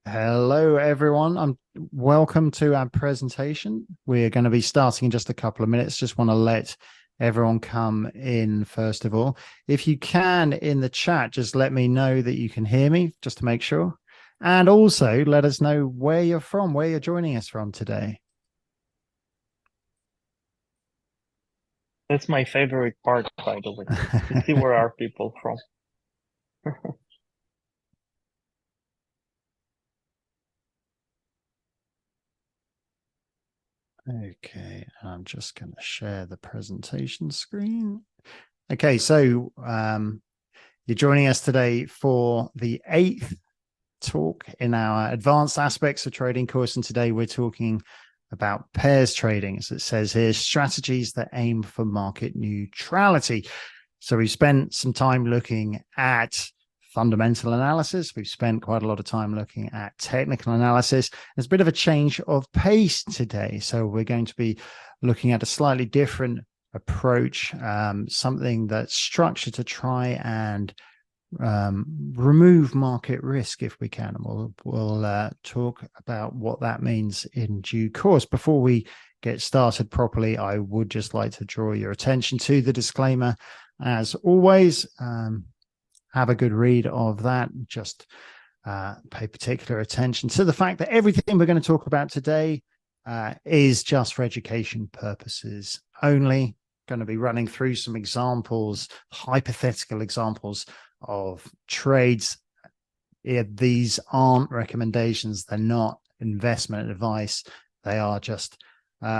Hello, everyone. Welcome to our presentation. We're going to be starting in just a couple of minutes. Just want to let everyone come in first of all. If you can in the chat, just let me know that you can hear me, just to make sure. And also let us know where you're from, where you're joining us from today. That's my favorite part, by the way, to see where are people from. Okay, I'm just going to share the presentation screen. Okay, so you're joining us today for the 8th talk in our advanced aspects of trading course. And today we're talking about pairs trading. As it says here, strategies that aim for market neutrality. So we've spent some time looking at fundamental analysis. We've spent quite a lot of time looking at technical analysis. There's a bit of a change of pace today. So we're going to be looking at a slightly different approach, something that's structured to try and remove market risk if we can. And we'll talk about what that means in due course. Before we get started properly, I would just like to draw your attention to the disclaimer. As always, have a good read of that. Just pay particular attention to the fact that everything we're going to talk about today is just for education purposes only. Going to be running through some examples, hypothetical examples of trades. These aren't recommendations. They're not investment advice. They are just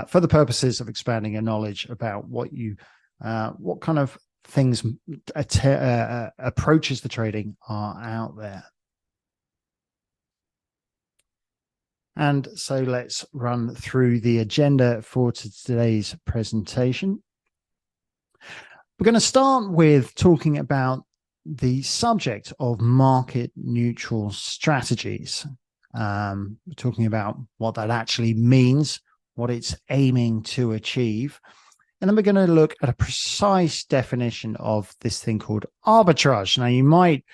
for the purposes of expanding your knowledge about what kind of things, approaches to trading are out there. And so let's run through the agenda for today's presentation. We're going to start with talking about the subject of market neutral strategies. We're talking about what that actually means, what it's aiming to achieve. And then we're going to look at a precise definition of this thing called arbitrage. Now, you might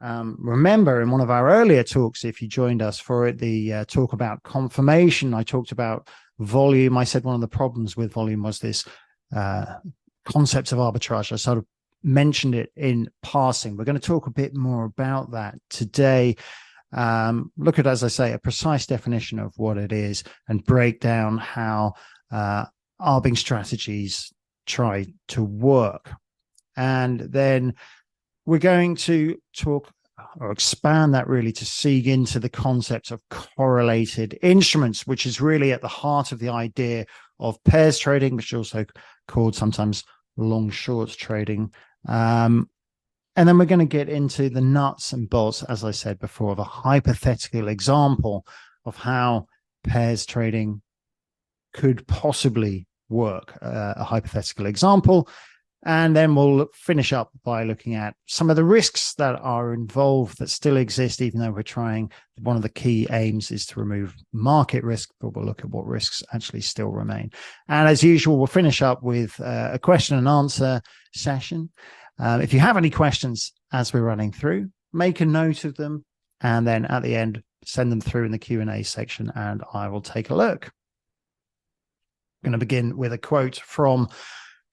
remember in one of our earlier talks, if you joined us for it, the talk about confirmation, I talked about volume. I said one of the problems with volume was this concept of arbitrage. I sort of mentioned it in passing. We're going to talk a bit more about that today. Look at, as I say, a precise definition of what it is and break down how arbing strategies try to work. And then we're going to talk or expand that really to seek into the concept of correlated instruments, which is really at the heart of the idea of pairs trading, which is also called sometimes long short trading. And then we're going to get into the nuts and bolts, as I said before, of a hypothetical example of how pairs trading could possibly work, a hypothetical example. And then we'll finish up by looking at some of the risks that are involved that still exist, even though we're trying. One of the key aims is to remove market risk, but we'll look at what risks actually still remain. And as usual, we'll finish up with a question and answer session. If you have any questions as we're running through, make a note of them. And then at the end, send them through in the Q&A section and I will take a look. I'm going to begin with a quote from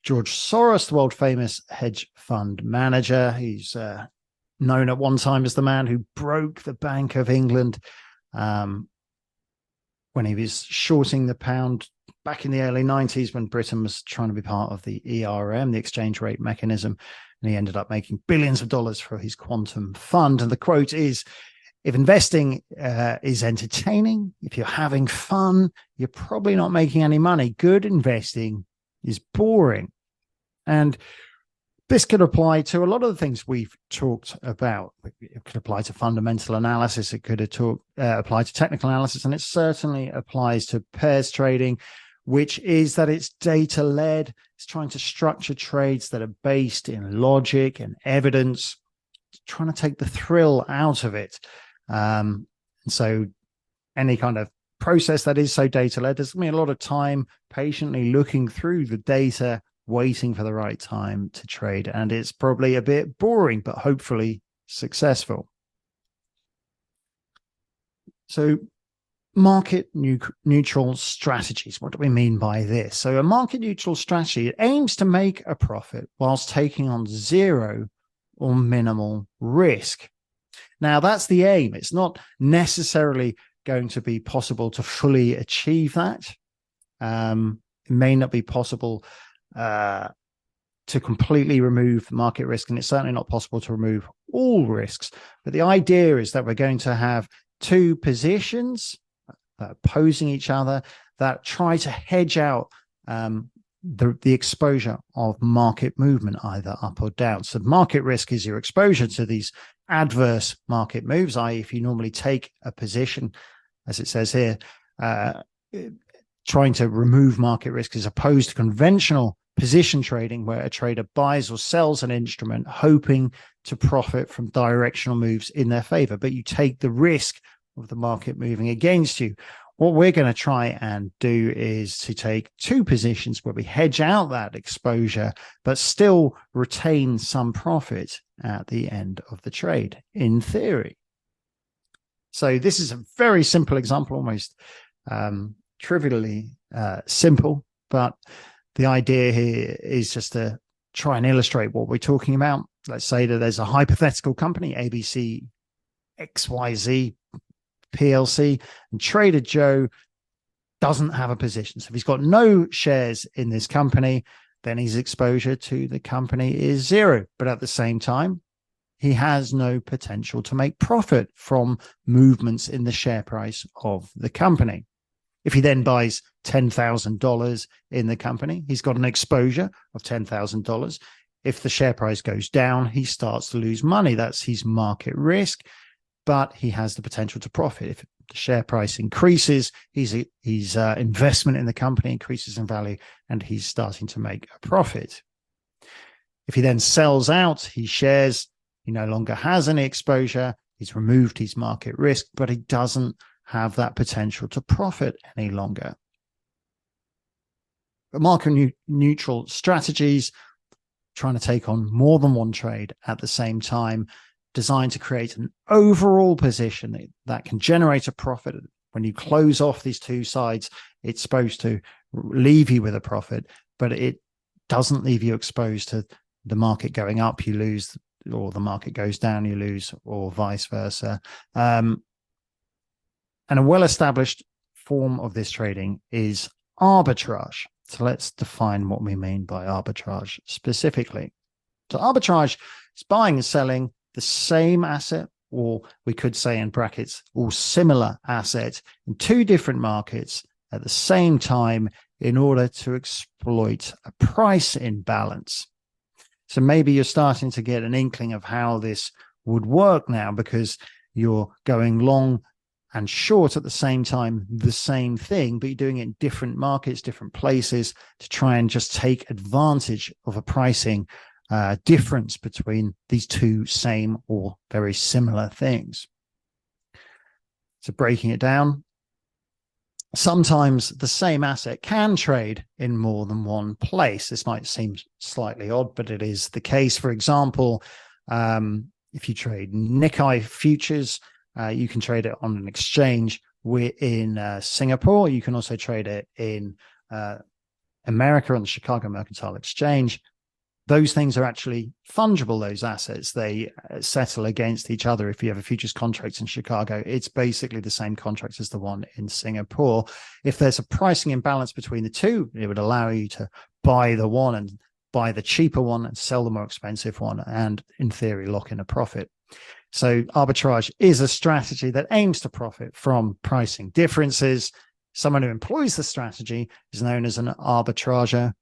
George Soros, the world famous hedge fund manager. He's known at one time as the man who broke the Bank of England when he was shorting the pound back in the early 90s when Britain was trying to be part of the ERM, the exchange rate mechanism. And he ended up making billions of dollars for his quantum fund. And the quote is, if investing is entertaining, if you're having fun, you're probably not making any money. Good investing is boring. And this could apply to a lot of the things we've talked about. It could apply to fundamental analysis. It could apply to technical analysis. And it certainly applies to pairs trading, which is that it's data-led. It's trying to structure trades that are based in logic and evidence, trying to take the thrill out of it. And so any kind of process that is so data-led, there's going to be a lot of time patiently looking through the data, waiting for the right time to trade. And it's probably a bit boring, but hopefully successful. So market neutral strategies. What do we mean by this? So a market neutral strategy, it aims to make a profit whilst taking on zero or minimal risk. Now, that's the aim. It's not necessarily going to be possible to fully achieve that. It may not be possible to completely remove market risk, and it's certainly not possible to remove all risks. But the idea is that we're going to have two positions opposing each other that try to hedge out the exposure of market movement, either up or down. So market risk is your exposure to these adverse market moves, i.e. if you normally take a position, as it says here, trying to remove market risk as opposed to conventional position trading, where a trader buys or sells an instrument hoping to profit from directional moves in their favor, but you take the risk of the market moving against you. What we're going to try and do is to take two positions where we hedge out that exposure, but still retain some profit at the end of the trade, in theory. So this is a very simple example, almost trivially simple, but the idea here is just to try and illustrate what we're talking about. Let's say that there's a hypothetical company, ABC XYZ PLC, and Trader Joe doesn't have a position. So if he's got no shares in this company, then his exposure to the company is zero. But at the same time, he has no potential to make profit from movements in the share price of the company. If he then buys $10,000 in the company, he's got an exposure of $10,000. If the share price goes down, he starts to lose money. That's his market risk, but he has the potential to profit. If the share price increases, his investment in the company increases in value, and he's starting to make a profit. If he then sells out his shares, he no longer has any exposure. He's removed his market risk, but he doesn't have that potential to profit any longer. But market neutral strategies, trying to take on more than one trade at the same time, designed to create an overall position that can generate a profit. When you close off these two sides, it's supposed to leave you with a profit, but it doesn't leave you exposed to the market going up, you lose, or the market goes down, you lose, or vice versa. And a well-established form of this trading is arbitrage. So let's define what we mean by arbitrage specifically. So arbitrage is buying and selling the same asset, or we could say in brackets, or similar assets in two different markets at the same time in order to exploit a price imbalance. So maybe you're starting to get an inkling of how this would work now, because you're going long and short at the same time, the same thing, but you're doing it in different markets, different places, to try and just take advantage of a pricing difference between these two same or very similar things. So breaking it down, sometimes the same asset can trade in more than one place. This might seem slightly odd, but it is the case. For example, if you trade Nikkei futures, you can trade it on an exchange in Singapore. You can also trade it in America on the Chicago Mercantile Exchange. Those things are actually fungible, those assets. They settle against each other. If you have a futures contract in Chicago, it's basically the same contract as the one in Singapore. If there's a pricing imbalance between the two, it would allow you to buy the one and buy the cheaper one and sell the more expensive one, and in theory, lock in a profit. So arbitrage is a strategy that aims to profit from pricing differences. Someone who employs the strategy is known as an arbitrager.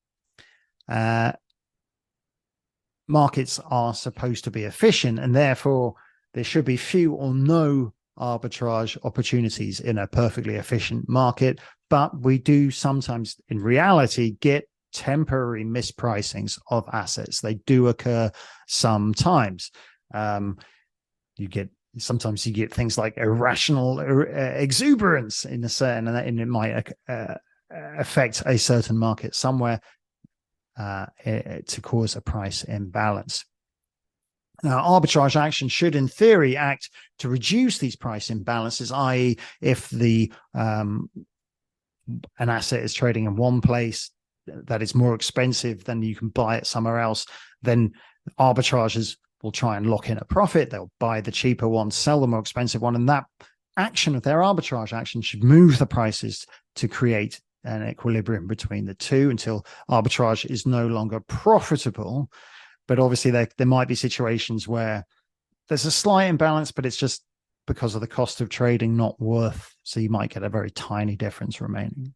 Markets are supposed to be efficient, and therefore there should be few or no arbitrage opportunities in a perfectly efficient market. But we do sometimes, in reality, get temporary mispricings of assets. They do occur sometimes. Sometimes you get things like irrational exuberance in a certain, and it might affect a certain market somewhere to cause a price imbalance. Now, arbitrage action should, in theory, act to reduce these price imbalances, i.e., if the an asset is trading in one place that is more expensive than you can buy it somewhere else, then arbitrageurs will try and lock in a profit. They'll buy the cheaper one, sell the more expensive one, and that action of their arbitrage action should move the prices to create an equilibrium between the two until arbitrage is no longer profitable. But obviously there might be situations where there's a slight imbalance, but it's just because of the cost of trading not worth, so you might get a very tiny difference remaining.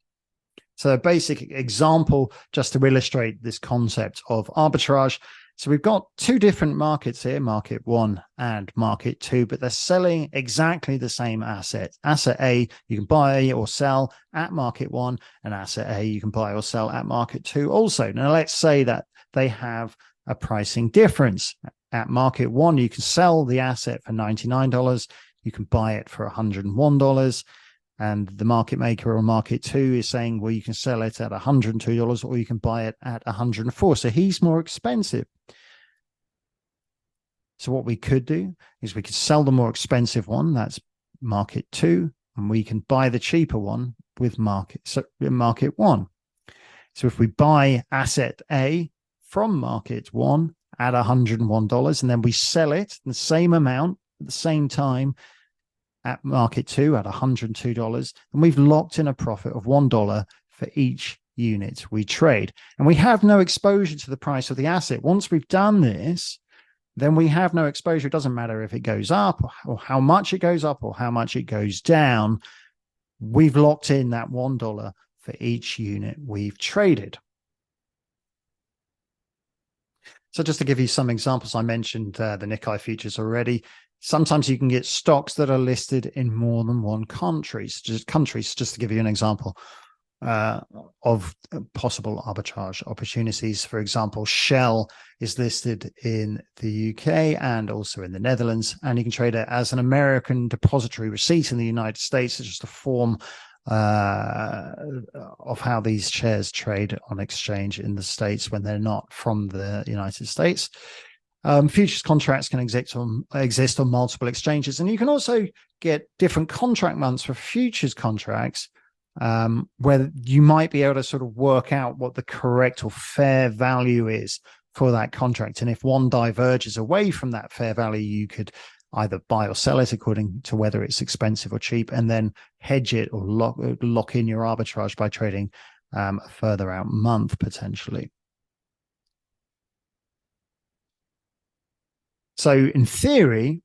So a basic example just to illustrate this concept of arbitrage. So we've got two different markets here, market one and market two, but they're selling exactly the same asset. Asset A, you can buy or sell at market one, and asset A, you can buy or sell at market two also. Now, let's say that they have a pricing difference. At market one, you can sell the asset for $99. You can buy it for $101. And the market maker on market two is saying, well, you can sell it at $102 or you can buy it at $104. So he's more expensive. So what we could do is we could sell the more expensive one, that's market two, and we can buy the cheaper one with market one. So if we buy asset A from market one at $101, and then we sell it the same amount at the same time at market two at $102, and we've locked in a profit of $1 for each unit we trade. And we have no exposure to the price of the asset. Once we've done this, then we have no exposure. It doesn't matter if it goes up or how much it goes up or how much it goes down. We've locked in that $1 for each unit we've traded. So just to give you some examples, I mentioned the Nikkei futures already. Sometimes you can get stocks that are listed in more than one country. Just to give you an example of possible arbitrage opportunities. For example, Shell is listed in the UK and also in the Netherlands, and you can trade it as an American depository receipt in the United States. It's just a form of how these shares trade on exchange in the States when they're not from the United States. Futures contracts can exist on multiple exchanges, and you can also get different contract months for futures contracts where you might be able to sort of work out what the correct or fair value is for that contract. And if one diverges away from that fair value, you could either buy or sell it according to whether it's expensive or cheap, and then hedge it or lock in your arbitrage by trading a further out month potentially. So in theory,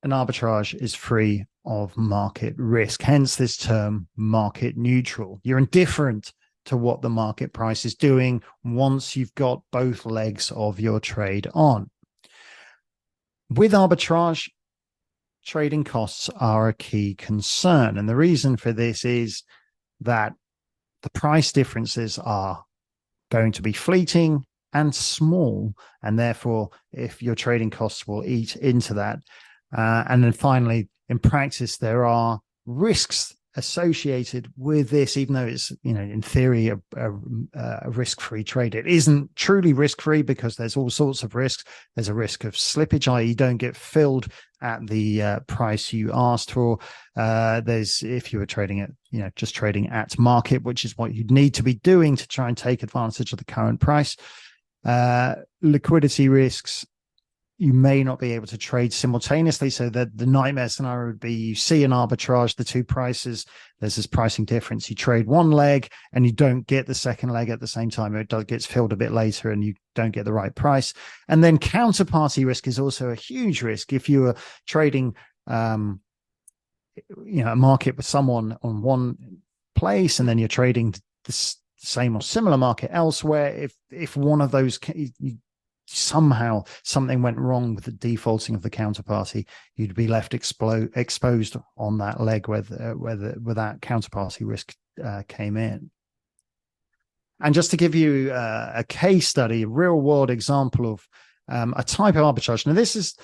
an arbitrage is free of market risk, hence this term market neutral. You're indifferent to what the market price is doing once you've got both legs of your trade on. With arbitrage, trading costs are a key concern. And the reason for this is that the price differences are going to be fleeting and small. And therefore, if your trading costs will eat into that. And then finally, in practice, there are risks associated with this, even though it's, in theory, a risk-free trade. It isn't truly risk-free because there's all sorts of risks. There's a risk of slippage, i.e. you don't get filled at the price you asked for. There's, if you were trading at, just trading at market, which is what you'd need to be doing to try and take advantage of the current price. Liquidity risks. You may not be able to trade simultaneously. So the nightmare scenario would be you see an arbitrage, the two prices, there's this pricing difference. You trade one leg and you don't get the second leg at the same time. It gets filled a bit later and you don't get the right price. And then counterparty risk is also a huge risk. If you are trading, a market with someone on one place and then you're trading the same or similar market elsewhere, if one of those somehow something went wrong with the defaulting of the counterparty, you'd be left exposed on that leg where that counterparty risk came in. And just to give you a case study, a real world example of a type of arbitrage. Now, this is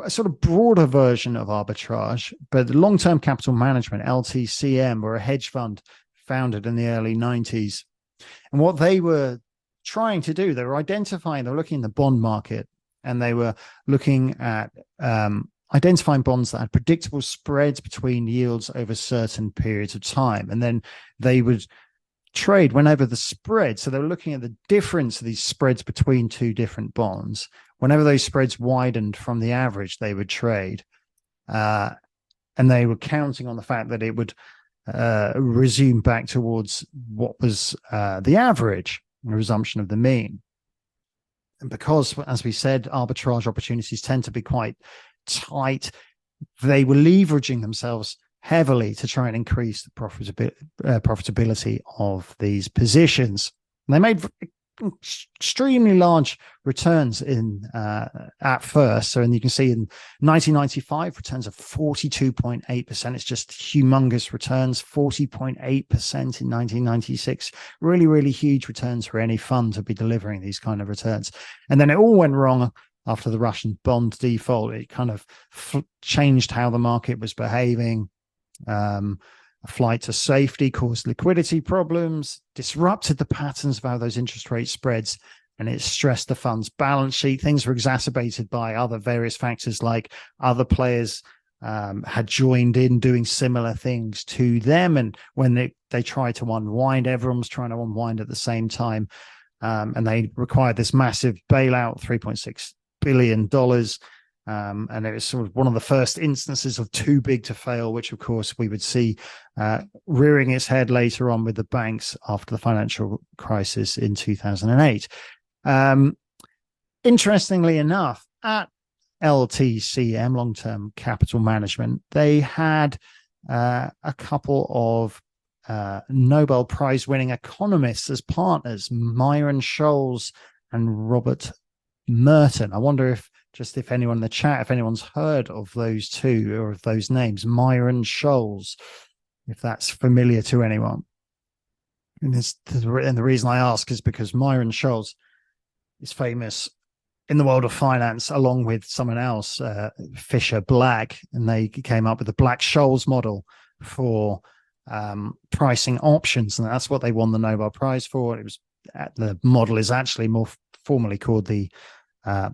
a sort of broader version of arbitrage, but long-term capital management, LTCM, were a hedge fund founded in the early 90s. And what they were trying to do, they were looking in the bond market and they were looking at identifying bonds that had predictable spreads between yields over certain periods of time. And then they would trade whenever the spread, so they were looking at the difference of these spreads between two different bonds. Whenever those spreads widened from the average, they would trade. And they were counting on the fact that it would resume back towards what was the average, a resumption of the mean. And because, as we said, arbitrage opportunities tend to be quite tight, they were leveraging themselves heavily to try and increase the profitability of these positions. And they made extremely large returns at first. So, and you can see in 1995, returns of 42.8%. It's just humongous returns. 40.8% in 1996. Really, really huge returns for any fund to be delivering these kind of returns. And then it all went wrong after the Russian bond default. It kind of changed how the market was behaving. A flight to safety caused liquidity problems, disrupted the patterns of how those interest rate spreads, and it stressed the fund's balance sheet. Things were exacerbated by other various factors, like other players had joined in doing similar things to them. And when they tried to unwind, everyone was trying to unwind at the same time. And they required this massive bailout, $3.6 billion. And it was sort of one of the first instances of too big to fail, which, of course, we would see rearing its head later on with the banks after the financial crisis in 2008. Interestingly enough, at LTCM, Long-Term Capital Management, they had a couple of Nobel Prize winning economists as partners, Myron Scholes and Robert Merton. I wonder if anyone in the chat, if anyone's heard of those two or of those names, Myron Scholes, if that's familiar to anyone. And the reason I ask is because Myron Scholes is famous in the world of finance, along with someone else, Fisher Black, and they came up with the Black-Scholes model for pricing options, and that's what they won the Nobel Prize for. It was the model is actually more formally called the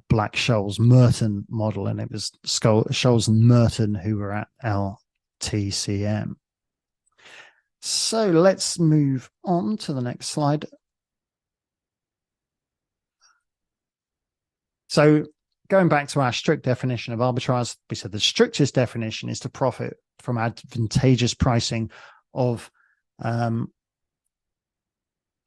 Black-Scholes-Merton model, and it was Scholes and Merton who were at LTCM. So let's move on to the next slide. So going back to our strict definition of arbitrage, we said the strictest definition is to profit from advantageous pricing of a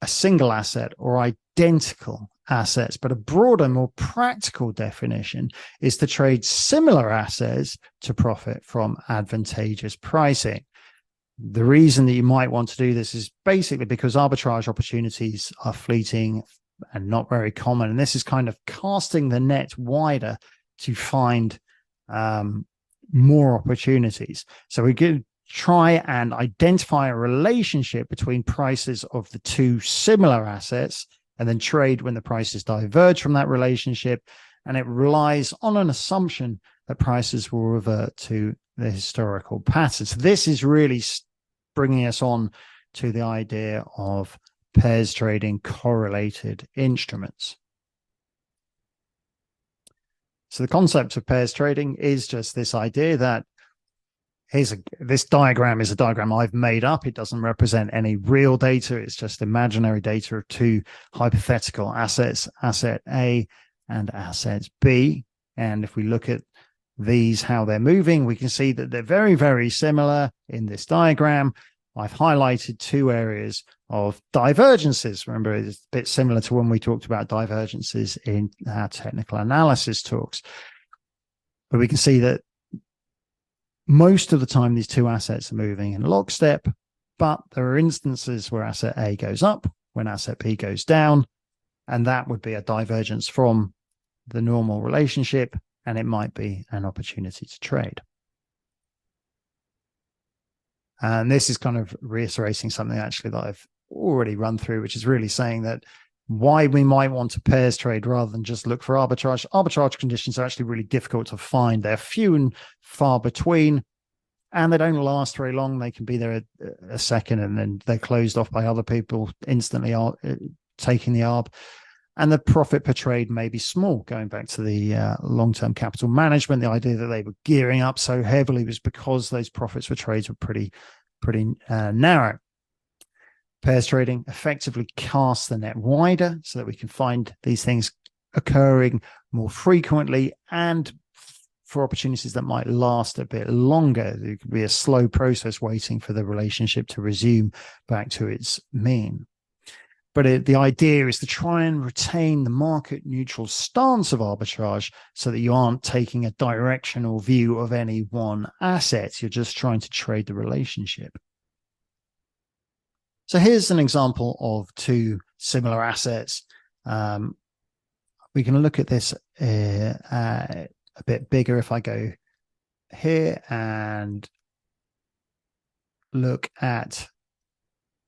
single asset or identical assets. But a broader, more practical definition is to trade similar assets to profit from advantageous pricing. The reason that you might want to do this is basically because arbitrage opportunities are fleeting and not very common. And this is kind of casting the net wider to find more opportunities. So we could try and identify a relationship between prices of the two similar assets and then trade when the prices diverge from that relationship. And it relies on an assumption that prices will revert to the historical pattern. So this is really bringing us on to the idea of pairs trading correlated instruments. So the concept of pairs trading is just this idea that this diagram is a diagram I've made up. It doesn't represent any real data. It's just imaginary data of two hypothetical assets, asset A and asset B. And if we look at these, how they're moving, we can see that they're very, very similar in this diagram. I've highlighted two areas of divergences. Remember, it's a bit similar to when we talked about divergences in our technical analysis talks. But we can see that most of the time, these two assets are moving in lockstep, but there are instances where asset A goes up when asset B goes down, and that would be a divergence from the normal relationship, and it might be an opportunity to trade. And this is kind of reiterating something actually that I've already run through, which is really saying that why we might want to pairs trade rather than just look for arbitrage. Arbitrage conditions are actually really difficult to find. They're few and far between, and they don't last very long. They can be there a second and then they're closed off by other people instantly taking the arb. And the profit per trade may be small. Going back to the long-term capital management, the idea that they were gearing up so heavily was because those profits per trades were pretty narrow. Pairs trading effectively casts the net wider so that we can find these things occurring more frequently and for opportunities that might last a bit longer. It could be a slow process waiting for the relationship to resume back to its mean. But the idea is to try and retain the market neutral stance of arbitrage so that you aren't taking a directional view of any one asset. You're just trying to trade the relationship. So here's an example of two similar assets. We can look at this a bit bigger if I go here and look at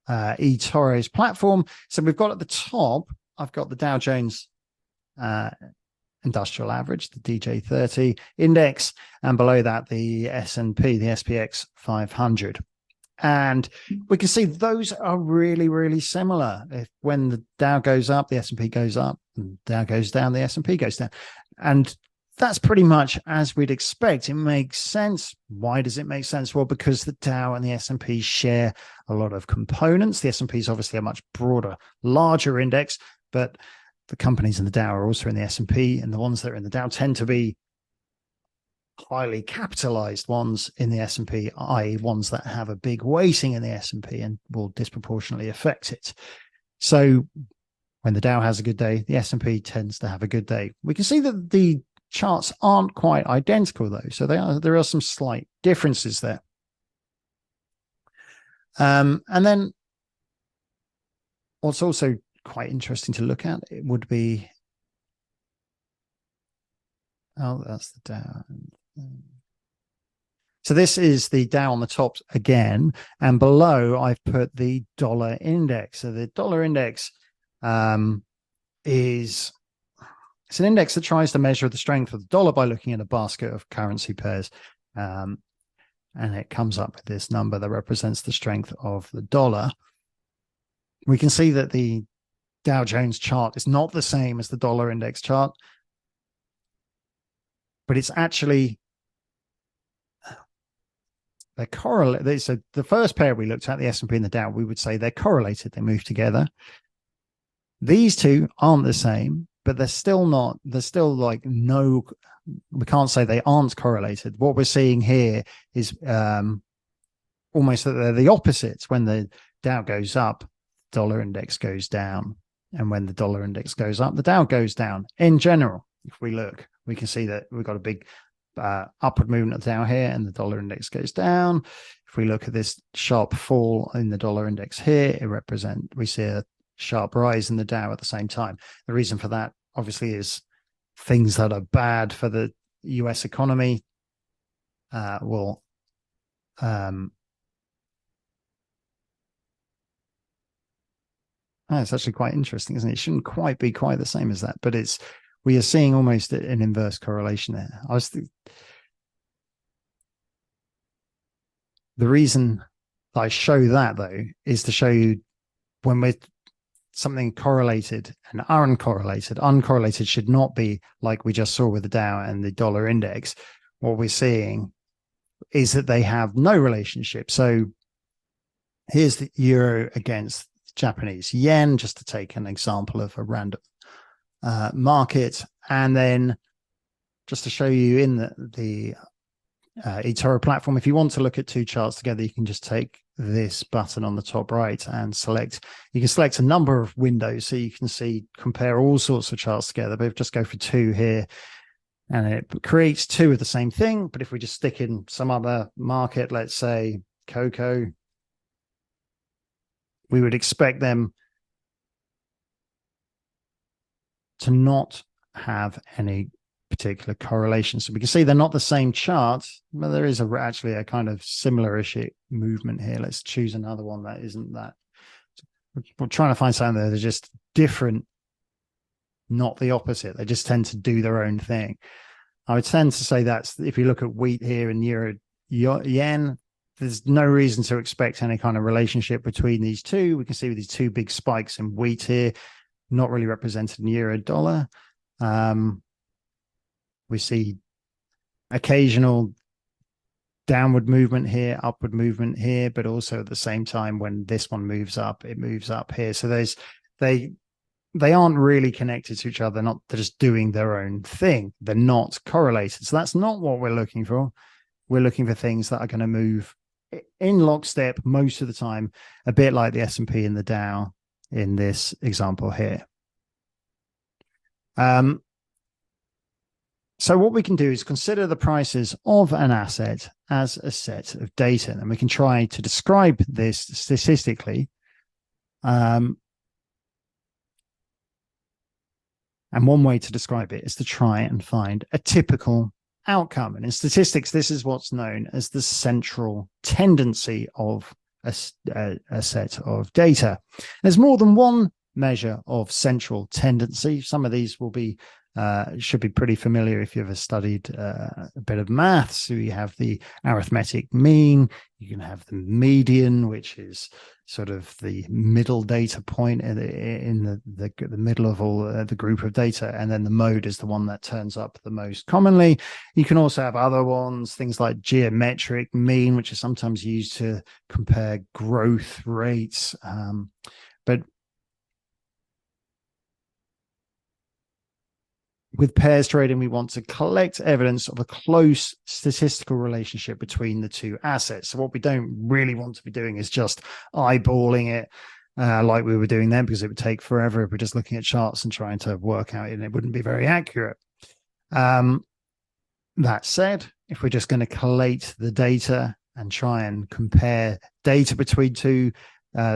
eToro's platform. So we've got at the top, I've got the Dow Jones Industrial Average, the DJ30 index, and below that the S&P, the SPX 500. And we can see those are really, really similar. When the Dow goes up, the S&P goes up, and the Dow goes down, the S&P goes down. And that's pretty much as we'd expect. It makes sense. Why does it make sense? Well, because the Dow and the S&P share a lot of components. The S&P is obviously a much broader, larger index, but the companies in the Dow are also in the S&P, and the ones that are in the Dow tend to be highly capitalized ones in the S&P, i.e. ones that have a big weighting in the S&P and will disproportionately affect it. So when the Dow has a good day, the S&P tends to have a good day. We can see that the charts aren't quite identical though, so there are some slight differences there. And then what's also quite interesting to look at, it would be, oh, that's the Dow. So this is the Dow on the top again, and below I've put the dollar index. So the dollar index it's an index that tries to measure the strength of the dollar by looking at a basket of currency pairs. And it comes up with this number that represents the strength of the dollar. We can see that the Dow Jones chart is not the same as the dollar index chart, but it's actually they're correlated. So the first pair we looked at, the S&P and the Dow, we would say they're correlated. They move together. These two aren't the same, but they're still not. There's still like no. We can't say they aren't correlated. What we're seeing here is almost that they're the opposites. When the Dow goes up, the dollar index goes down, and when the dollar index goes up, the Dow goes down. In general, if we look, we can see that we've got a big upward movement of the Dow here, and the dollar index goes down. If we look at this sharp fall in the dollar index here, we see a sharp rise in the Dow at the same time. The reason for that obviously is things that are bad for the US economy it's actually quite interesting, isn't it? It shouldn't quite be quite the same as that, but we are seeing almost an inverse correlation there. The reason I show that though is to show you when we're something correlated and uncorrelated. Uncorrelated should not be like we just saw with the Dow and the dollar index. What we're seeing is that they have no relationship. So here's the euro against Japanese yen, just to take an example of a random market. And then just to show you in the eToro platform, if you want to look at two charts together, you can just take this button on the top right and you can select a number of windows so you can compare all sorts of charts together. But just go for two here and it creates two of the same thing. But if we just stick in some other market, let's say cocoa, we would expect them to not have any particular correlation. So we can see they're not the same chart, but there is actually a kind of similar-ish movement here. Let's choose another one that isn't that. We're trying to find something that are just different, not the opposite. They just tend to do their own thing. I would tend to say that's, if you look at wheat here and euro yen, there's no reason to expect any kind of relationship between these two. We can see with these two big spikes in wheat here, not really represented in euro dollar. We see occasional downward movement here, upward movement here, but also at the same time, when this one moves up, it moves up here. So they aren't really connected to each other. They're just doing their own thing. They're not correlated. So that's not what we're looking for. We're looking for things that are going to move in lockstep most of the time, a bit like the S&P and the Dow in this example here. So what we can do is consider the prices of an asset as a set of data, and we can try to describe this statistically. And one way to describe it is to try and find a typical outcome. And in statistics, this is what's known as the central tendency of a set of data. There's more than one measure of central tendency. Some of these will be should be pretty familiar if you've ever studied a bit of maths. So you have the arithmetic mean, you can have the median, which is sort of the middle data point in the middle of all the group of data, and then the mode is the one that turns up the most commonly. You can also have other ones, things like geometric mean, which is sometimes used to compare growth rates, but with pairs trading, we want to collect evidence of a close statistical relationship between the two assets. So what we don't really want to be doing is just eyeballing it like we were doing then, because it would take forever if we're just looking at charts and trying to work out, and it wouldn't be very accurate. That said, if we're just going to collate the data and try and compare data between two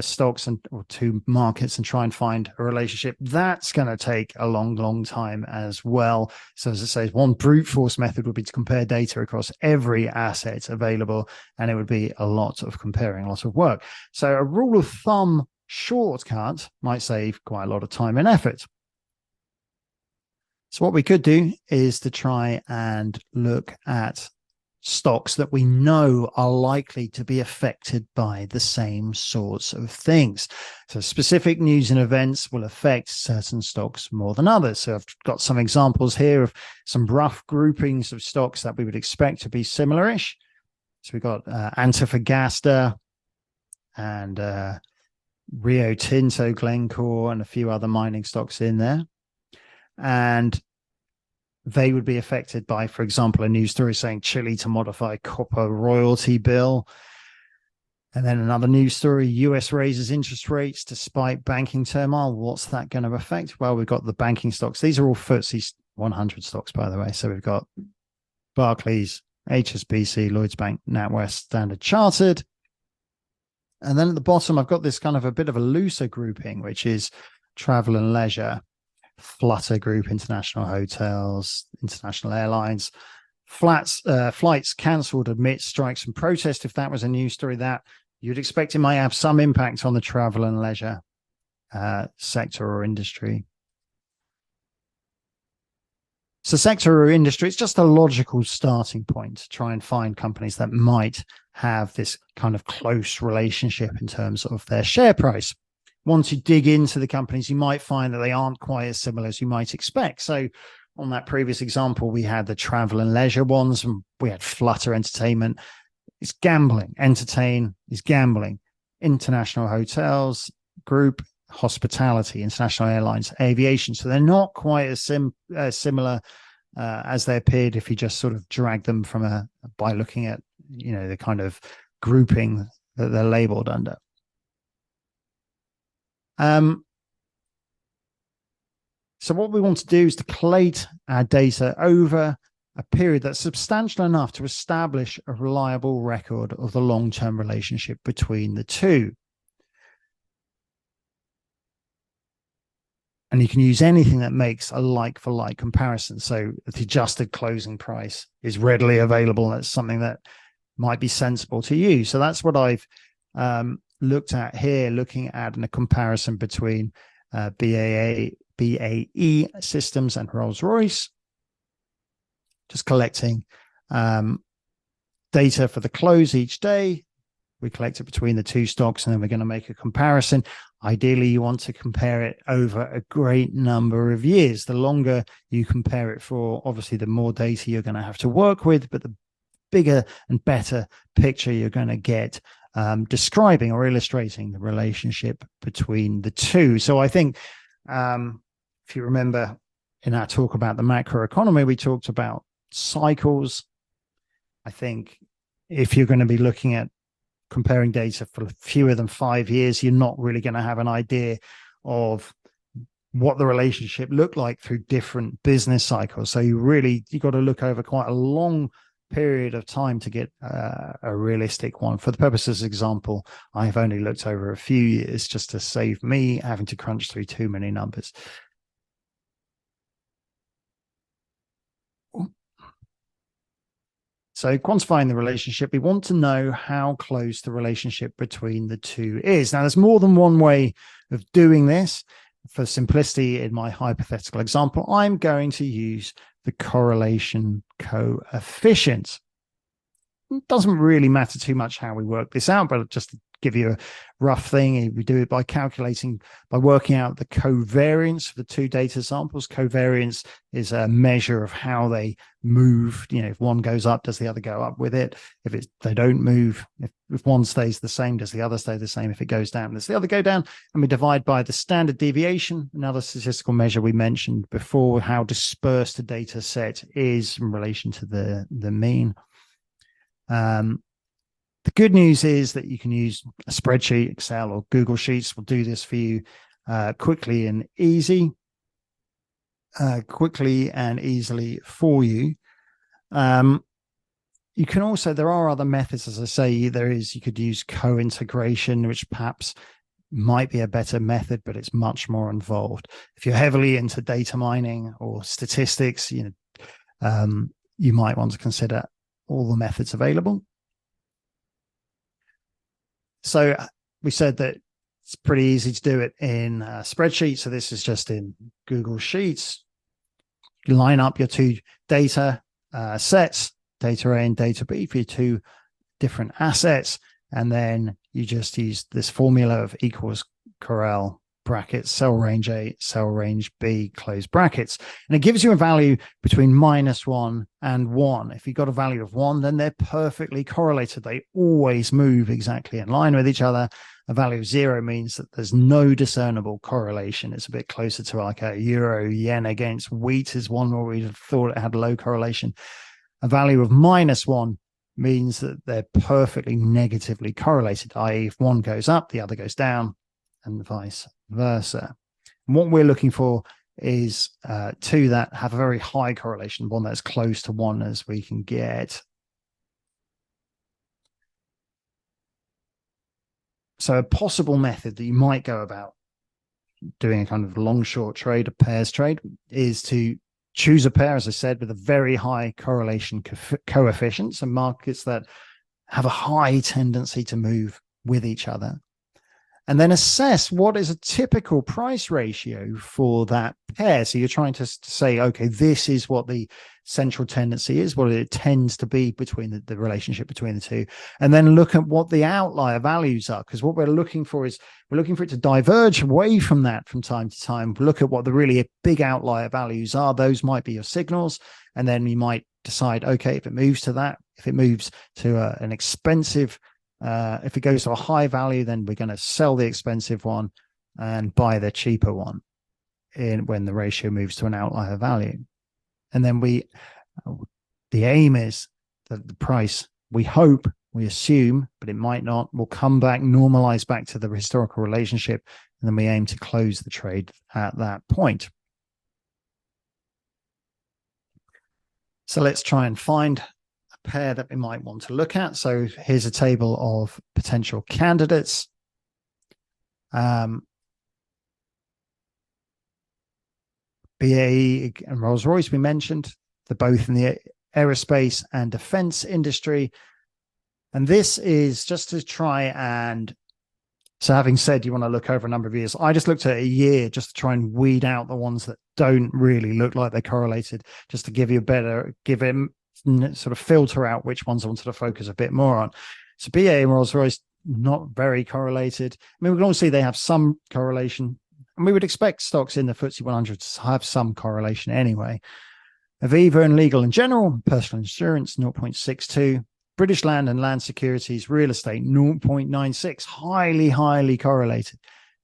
stocks or two markets and try and find a relationship, that's going to take a long time as well. So as I say, one brute force method would be to compare data across every asset available, and it would be a lot of comparing, a lot of work. So a rule of thumb shortcut might save quite a lot of time and effort. So what we could do is to try and look at stocks that we know are likely to be affected by the same sorts of things. So specific news and events will affect certain stocks more than others. So I've got some examples here of some rough groupings of stocks that we would expect to be similar-ish. So we've got Antofagasta and Rio Tinto, Glencore, and a few other mining stocks in there. And they would be affected by, for example, a news story saying Chile to modify copper royalty bill. And then another news story, US raises interest rates despite banking turmoil. What's that going to affect? Well, we've got the banking stocks. These are all FTSE 100 stocks, by the way. So we've got Barclays, HSBC, Lloyds Bank, NatWest, Standard Chartered. And then at the bottom, I've got this kind of a bit of a looser grouping, which is travel and leisure. Flutter Group, international hotels, international airlines, flights cancelled amid strikes and protests. If that was a news story, that you'd expect it might have some impact on the travel and leisure sector or industry. So sector or industry, it's just a logical starting point to try and find companies that might have this kind of close relationship in terms of their share price. Once you dig into the companies, you might find that they aren't quite as similar as you might expect. So on that previous example, we had the travel and leisure ones, and we had Flutter Entertainment. It's gambling. Entertain is gambling. International hotels, group, hospitality, international airlines, aviation. So they're not quite as similar as they appeared if you just sort of drag them from by looking at, the kind of grouping that they're labeled under. So what we want to do is to collate our data over a period that's substantial enough to establish a reliable record of the long-term relationship between the two. And you can use anything that makes a like-for-like comparison. So the adjusted closing price is readily available. That's something that might be sensible to you. So that's what I've looked at here, looking at a comparison between BAE Systems and Rolls-Royce, just collecting data for the close each day, We collect it between the two stocks, and then we're going to make a comparison. Ideally, you want to compare it over a great number of years. The longer you compare it for, obviously, the more data you're going to have to work with, but the bigger and better picture you're going to get describing or illustrating the relationship between the two. So I think if you remember in our talk about the macroeconomy, we talked about cycles. I think if you're going to be looking at comparing data for fewer than 5 years, you're not really going to have an idea of what the relationship looked like through different business cycles. So you got to look over quite a long period of time to get a realistic one. For the purposes of example, I've only looked over a few years just to save me having to crunch through too many numbers. So quantifying the relationship, we want to know how close the relationship between the two is. Now, there's more than one way of doing this. For simplicity, in my hypothetical example, I'm going to use the correlation coefficient. It doesn't really matter too much how we work this out, but just to give you a rough thing, we do it by working out the covariance for the two data samples. Covariance is a measure of how they move. If one goes up, does the other go up with it? If they don't move, if one stays the same, does the other stay the same? If it goes down, does the other go down? And we divide by the standard deviation, another statistical measure we mentioned before, how dispersed a data set is in relation to the mean. The good news is that you can use a spreadsheet, Excel or Google Sheets will do this for you quickly and easily for you. You can also, there are other methods, as I say, you could use co-integration, which perhaps might be a better method, but it's much more involved. If you're heavily into data mining or statistics, you might want to consider all the methods available. So we said that it's pretty easy to do it in a spreadsheet. So this is just in Google Sheets. You line up your two data sets, data A and data B, for your two different assets. And then you just use this formula of equals Correll brackets, cell range A, cell range B, close brackets. And it gives you a value between -1 and 1. If you've got a value of 1, then they're perfectly correlated. They always move exactly in line with each other. A value of 0 means that there's no discernible correlation. It's a bit closer to like a euro yen against wheat is one where we'd have thought it had low correlation. A value of -1 means that they're perfectly negatively correlated, i.e. if one goes up, the other goes down, and vice versa. And what we're looking for is two that have a very high correlation, one that's close to 1 as we can get. So a possible method that you might go about doing a kind of long-short trade, a pairs trade, is to choose a pair, as I said, with a very high correlation coefficient, so markets that have a high tendency to move with each other. And then assess what is a typical price ratio for that pair. So you're trying to say, okay, this is what the central tendency is, what it tends to be between the relationship between the two. And then look at what the outlier values are, because what we're looking for is we're looking for it to diverge away from that from time to time. Look at what the really big outlier values are. Those might be your signals. And then you might decide, okay, if it moves to that, if it moves to an expensive if it goes to a high value, then we're going to sell the expensive one and buy the cheaper one when the ratio moves to an outlier value. And then the aim is that the price, we hope, we assume, but it might not, will come back, normalize back to the historical relationship, and then we aim to close the trade at that point. So let's try and find pair that we might want to look at. So here's a table of potential candidates. BAE and Rolls-Royce we mentioned. They're both in the aerospace and defense industry. And this is just to try and, so having said you want to look over a number of years, I just looked at a year just to try and weed out the ones that don't really look like they're correlated, just to give you sort of filter out which ones I wanted to focus a bit more on. So BAE and Rolls-Royce, not very correlated. I mean, we can all see they have some correlation, and we would expect stocks in the FTSE 100 to have some correlation anyway. Aviva and Legal and General, personal insurance, 0.62. British Land and Land Securities, real estate, 0.96. Highly, highly correlated.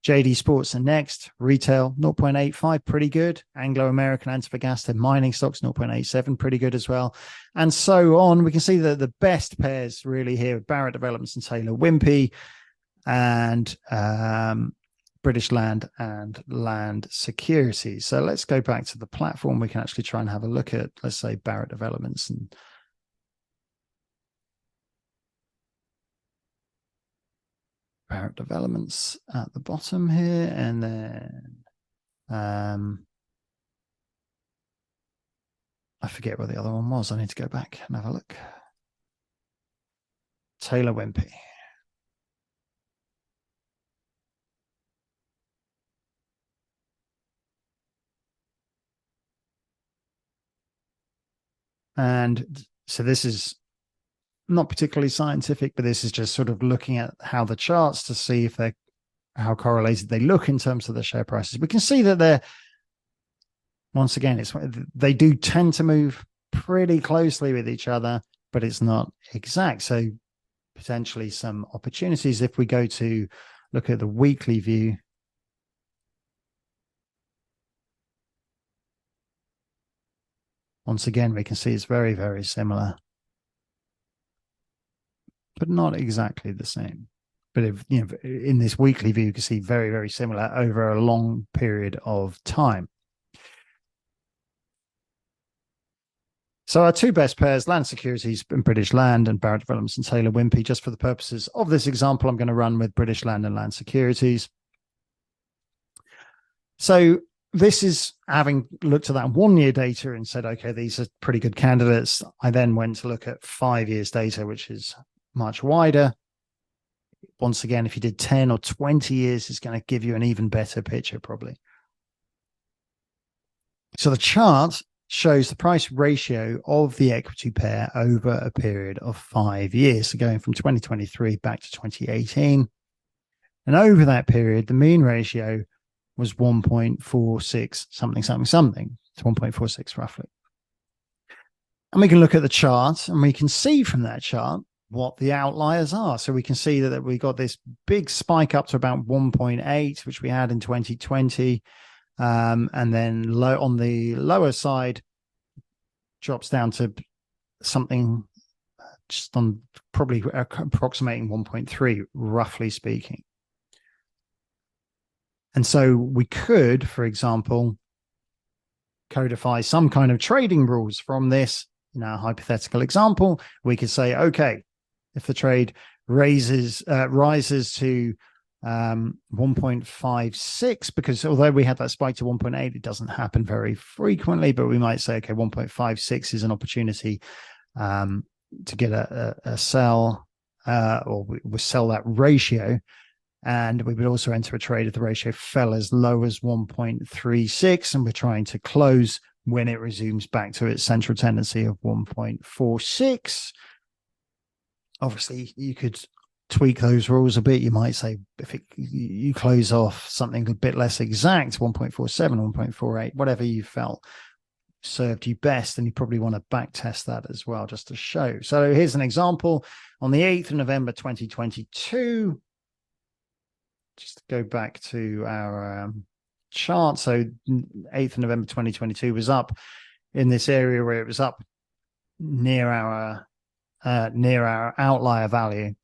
JD Sports and Next, retail, 0.85, pretty good. Anglo-American, Antofagasta, mining stocks, 0.87, pretty good as well. And so on. We can see that the best pairs really here, Barratt Developments and Taylor Wimpey, and British Land and Land Securities. So let's go back to the platform. We can actually try and have a look at, let's say, Barratt Developments and Barratt Developments at the bottom here, and then I forget what the other one was. I need to go back and have a look. Taylor Wimpey. And so this is not particularly scientific, but this is just sort of looking at how the charts to see if they're how correlated they look in terms of the share prices. We can see that they're, once again, they do tend to move pretty closely with each other, but it's not exact. So potentially some opportunities if we go to look at the weekly view. Once again, we can see it's very, very similar, but not exactly the same. But if, you know, in this weekly view, you can see very, very similar over a long period of time. So our two best pairs, Land Securities and British Land, and Barratt Developments and Taylor Wimpey. Just for the purposes of this example, I'm going to run with British Land and Land Securities. So this is having looked at that 1 year data and said, okay, these are pretty good candidates. I then went to look at 5 years data, which is much wider. Once again, if you did 10 or 20 years, it's going to give you an even better picture, probably. So the chart shows the price ratio of the equity pair over a period of 5 years. So going from 2023 back to 2018. And over that period, the mean ratio was 1.46 something, something, something. It's 1.46 roughly. And we can look at the chart and we can see from that chart what the outliers are. So we can see that we got this big spike up to about 1.8, which we had in 2020. And then low on the lower side drops down to something just on probably approximating 1.3, roughly speaking. And so we could, for example, codify some kind of trading rules from this. In our hypothetical example, we could say, okay, if the trade rises to 1.56, because although we had that spike to 1.8, it doesn't happen very frequently, but we might say, okay, 1.56 is an opportunity to get a sell, or we sell that ratio. And we would also enter a trade if the ratio fell as low as 1.36, and we're trying to close when it resumes back to its central tendency of 1.46. Obviously, you could tweak those rules a bit. You might say if you close off something a bit less exact, 1.47, 1.48, whatever you felt served you best, and you probably want to back test that as well just to show. So here's an example on the 8th of November 2022. Just to go back to our chart. So 8th of November 2022 was up in this area where it was up near our outlier value.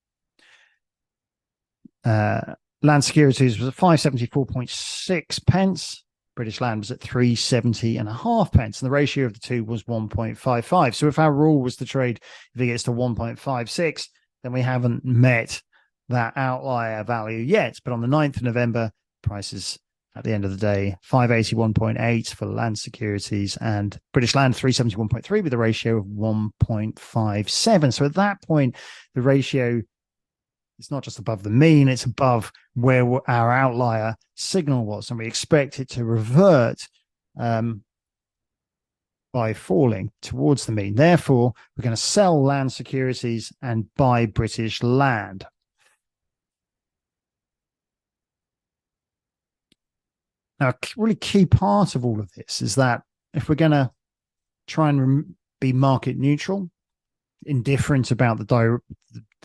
Land Securities was at 574.6 pence. British Land was at 370.5 pence. And the ratio of the two was 1.55. So if our rule was to trade, if it gets to 1.56, then we haven't met that outlier value yet. But on the 9th of November, prices at the end of the day, 581.8 for Land Securities and British Land 371.3 with a ratio of 1.57. So at that point, the ratio is not just above the mean, it's above where our outlier signal was. And we expect it to revert by falling towards the mean. Therefore, we're going to sell Land Securities and buy British Land. Now, a really key part of all of this is that if we're going to try and be market neutral, indifferent about the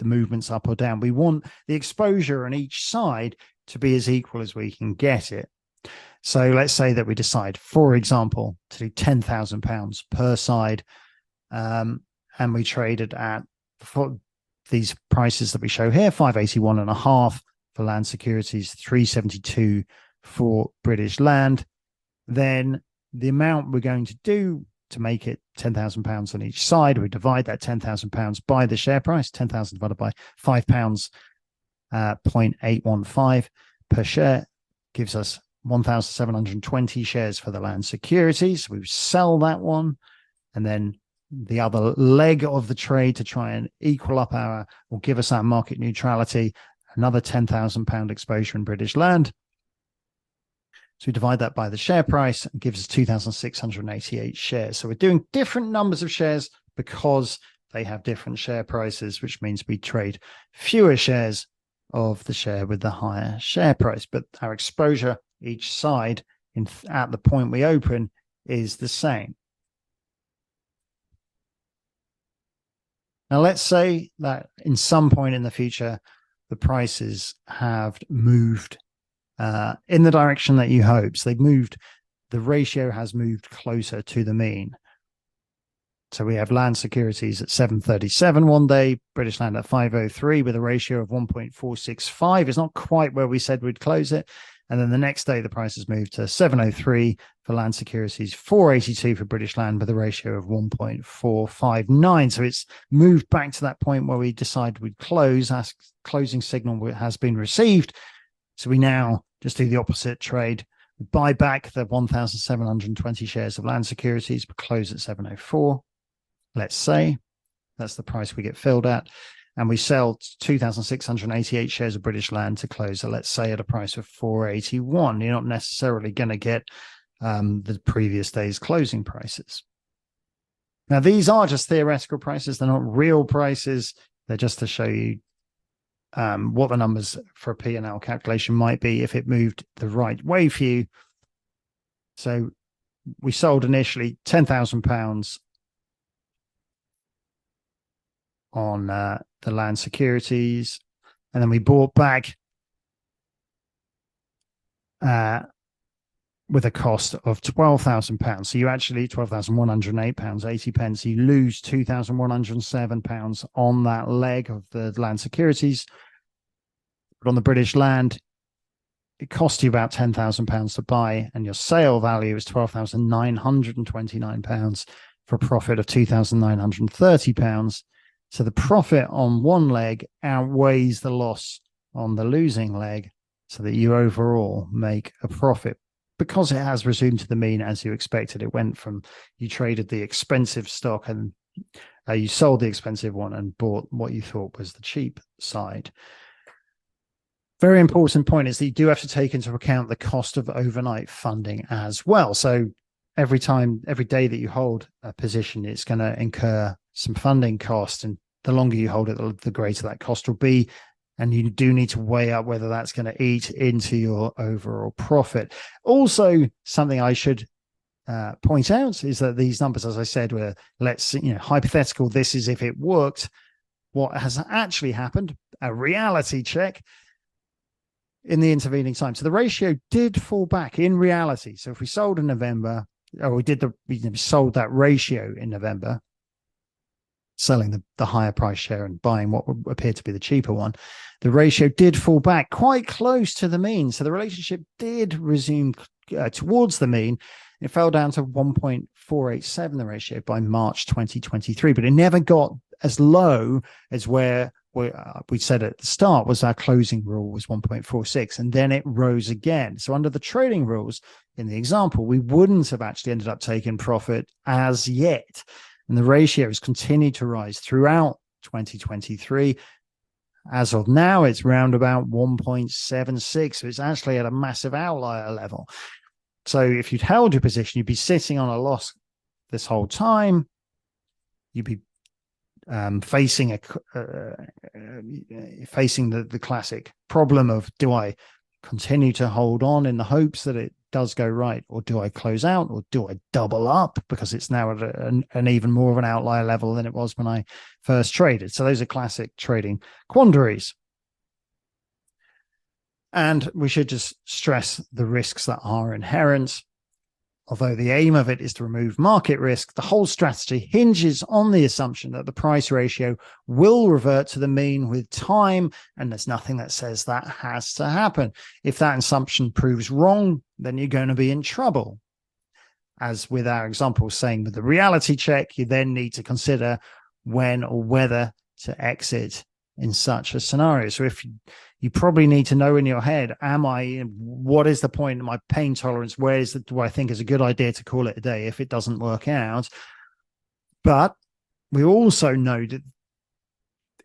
movements up or down, we want the exposure on each side to be as equal as we can get it. So let's say that we decide, for example, to do £10,000 per side, and we traded at these prices that we show here, 581.5 for land securities, 372 for British land. Then the amount we're going to do to make it £10,000 on each side, we divide that £10,000 by the share price, 10,000 divided by £5, 0.815 per share, gives us 1,720 shares for the land securities. We sell that one, and then the other leg of the trade to try and equal up or give us our market neutrality, another £10,000 exposure in British land. So we divide that by the share price and gives us 2,688 shares. So we're doing different numbers of shares because they have different share prices, which means we trade fewer shares of the share with the higher share price. But our exposure each side at the point we open is the same. Now, let's say that in some point in the future, the prices have moved in the direction that you hope. So the ratio has moved closer to the mean. So we have land securities at 737 one day, British land at 503 with a ratio of 1.465. It's not quite where we said we'd close it. And then the next day, the price has moved to 703 for land securities, 482 for British land with a ratio of 1.459. So it's moved back to that point where we decide we'd close. Our closing signal has been received. So we now just do the opposite trade. We buy back the 1,720 shares of land securities, but close at 704. Let's say that's the price we get filled at. And we sell 2,688 shares of British land to close, let's say, at a price of 481. You're not necessarily going to get the previous day's closing prices. Now, these are just theoretical prices. They're not real prices. They're just to show you what the numbers for a P&L calculation might be if it moved the right way for you. So we sold initially £10,000 on the land securities, and then we bought back with a cost of £12,000. So you actually £12,108.80. You lose £2,107 on that leg of the land securities. But on the British land, it cost you about £10,000 to buy, and your sale value is £12,929 for a profit of £2,930. So the profit on one leg outweighs the loss on the losing leg, so that you overall make a profit because it has resumed to the mean as you expected. It went from you traded the expensive stock and you sold the expensive one and bought what you thought was the cheap side. Very important point is that you do have to take into account the cost of overnight funding as well. So every day that you hold a position, it's going to incur some funding cost, and the longer you hold it, the greater that cost will be. And you do need to weigh up whether that's going to eat into your overall profit. Also, something I should point out is that these numbers, as I said, were hypothetical. This is if it worked. What has actually happened? A reality check in the intervening time. So the ratio did fall back in reality. So if we sold in November, or we sold that ratio in November, selling the higher price share and buying what would appear to be the cheaper one, the ratio did fall back quite close to the mean. So the relationship did resume towards the mean. It fell down to 1.487, the ratio, by March 2023, but it never got as low as where we said at the start was our closing rule was 1.46, and then it rose again. So under the trading rules in the example, we wouldn't have actually ended up taking profit as yet. And the ratio has continued to rise throughout 2023. As of now, it's round about 1.76. So it's actually at a massive outlier level. So if you'd held your position, you'd be sitting on a loss this whole time. You'd be facing the classic problem of, do I continue to hold on in the hopes that it does go right, or do I close out, or do I double up because it's now at an even more of an outlier level than it was when I first traded? So those are classic trading quandaries. And we should just stress the risks that are inherent. Although the aim of it is to remove market risk, the whole strategy hinges on the assumption that the price ratio will revert to the mean with time, and there's nothing that says that has to happen. If that assumption proves wrong, then you're going to be in trouble. As with our example saying with the reality check, you then need to consider when or whether to exit in such a scenario. So if you probably need to know in your head, what is the point of my pain tolerance? Do I think is a good idea to call it a day if it doesn't work out? But we also know that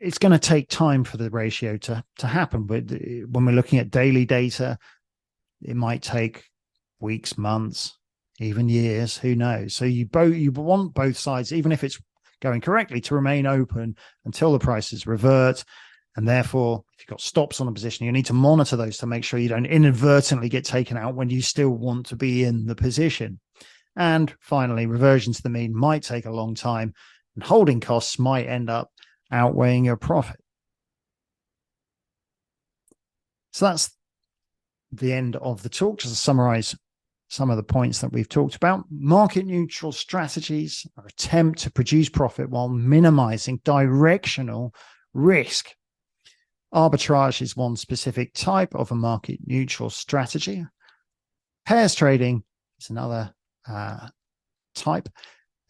it's going to take time for the ratio to happen. But when we're looking at daily data, it might take weeks, months, even years, who knows? So you want both sides, even if it's going correctly, to remain open until the prices revert. And therefore, if you've got stops on a position, you need to monitor those to make sure you don't inadvertently get taken out when you still want to be in the position. And finally, reversion to the mean might take a long time, and holding costs might end up outweighing your profit. So that's the end of the talk. Just to summarize some of the points that we've talked about. Market neutral strategies are attempt to produce profit while minimizing directional risk. Arbitrage is one specific type of a market neutral strategy. Pairs trading is another type.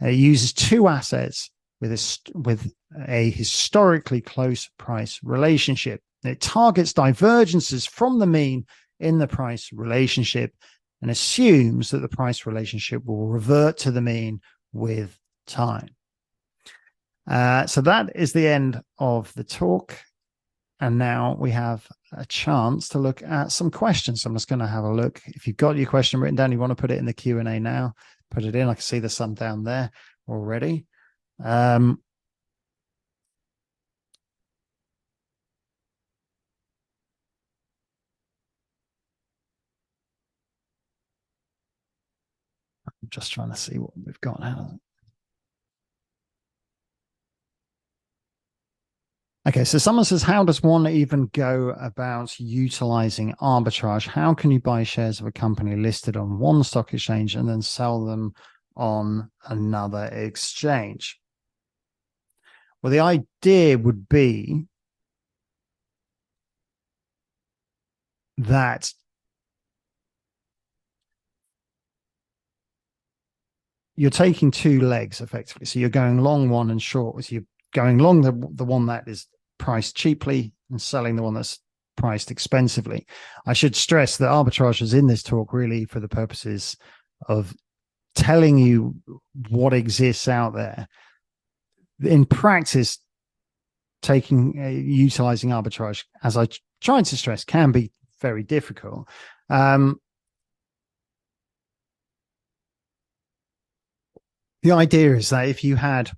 It uses two assets with a historically close price relationship. It targets divergences from the mean in the price relationship and assumes that the price relationship will revert to the mean with time. So that is the end of the talk. And now we have a chance to look at some questions. So I'm just going to have a look. If you've got your question written down, you want to put it in the Q&A now, put it in. I can see there's some down there already. I'm just trying to see what we've got now. Okay, so someone says, how does one even go about utilizing arbitrage? How can you buy shares of a company listed on one stock exchange and then sell them on another exchange? Well, the idea would be that you're taking two legs effectively. So you're going long one and short. So you're going long the one that is priced cheaply and selling the one that's priced expensively. I should stress that arbitrage is in this talk really for the purposes of telling you what exists out there. In practice, utilizing arbitrage, as I tried to stress, can be very difficult. The idea is that if you had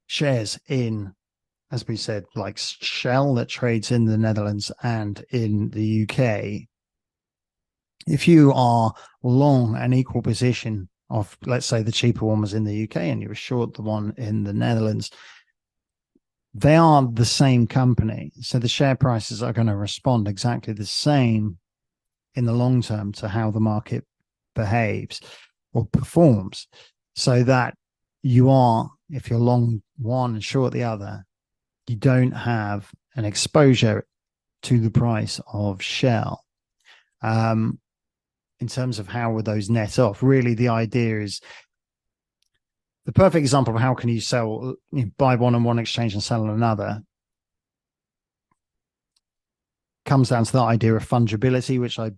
shares in, as we said, like Shell that trades in the Netherlands and in the UK, if you are long an equal position of, let's say the cheaper one was in the UK and you were short the one in the Netherlands, they are the same company. So the share prices are going to respond exactly the same in the long term to how the market behaves or performs. So that you are, if you're long one and short the other, you don't have an exposure to the price of Shell. In terms of how would those net off, really the idea is the perfect example of how can you buy one on one exchange and sell on another comes down to the idea of fungibility, which I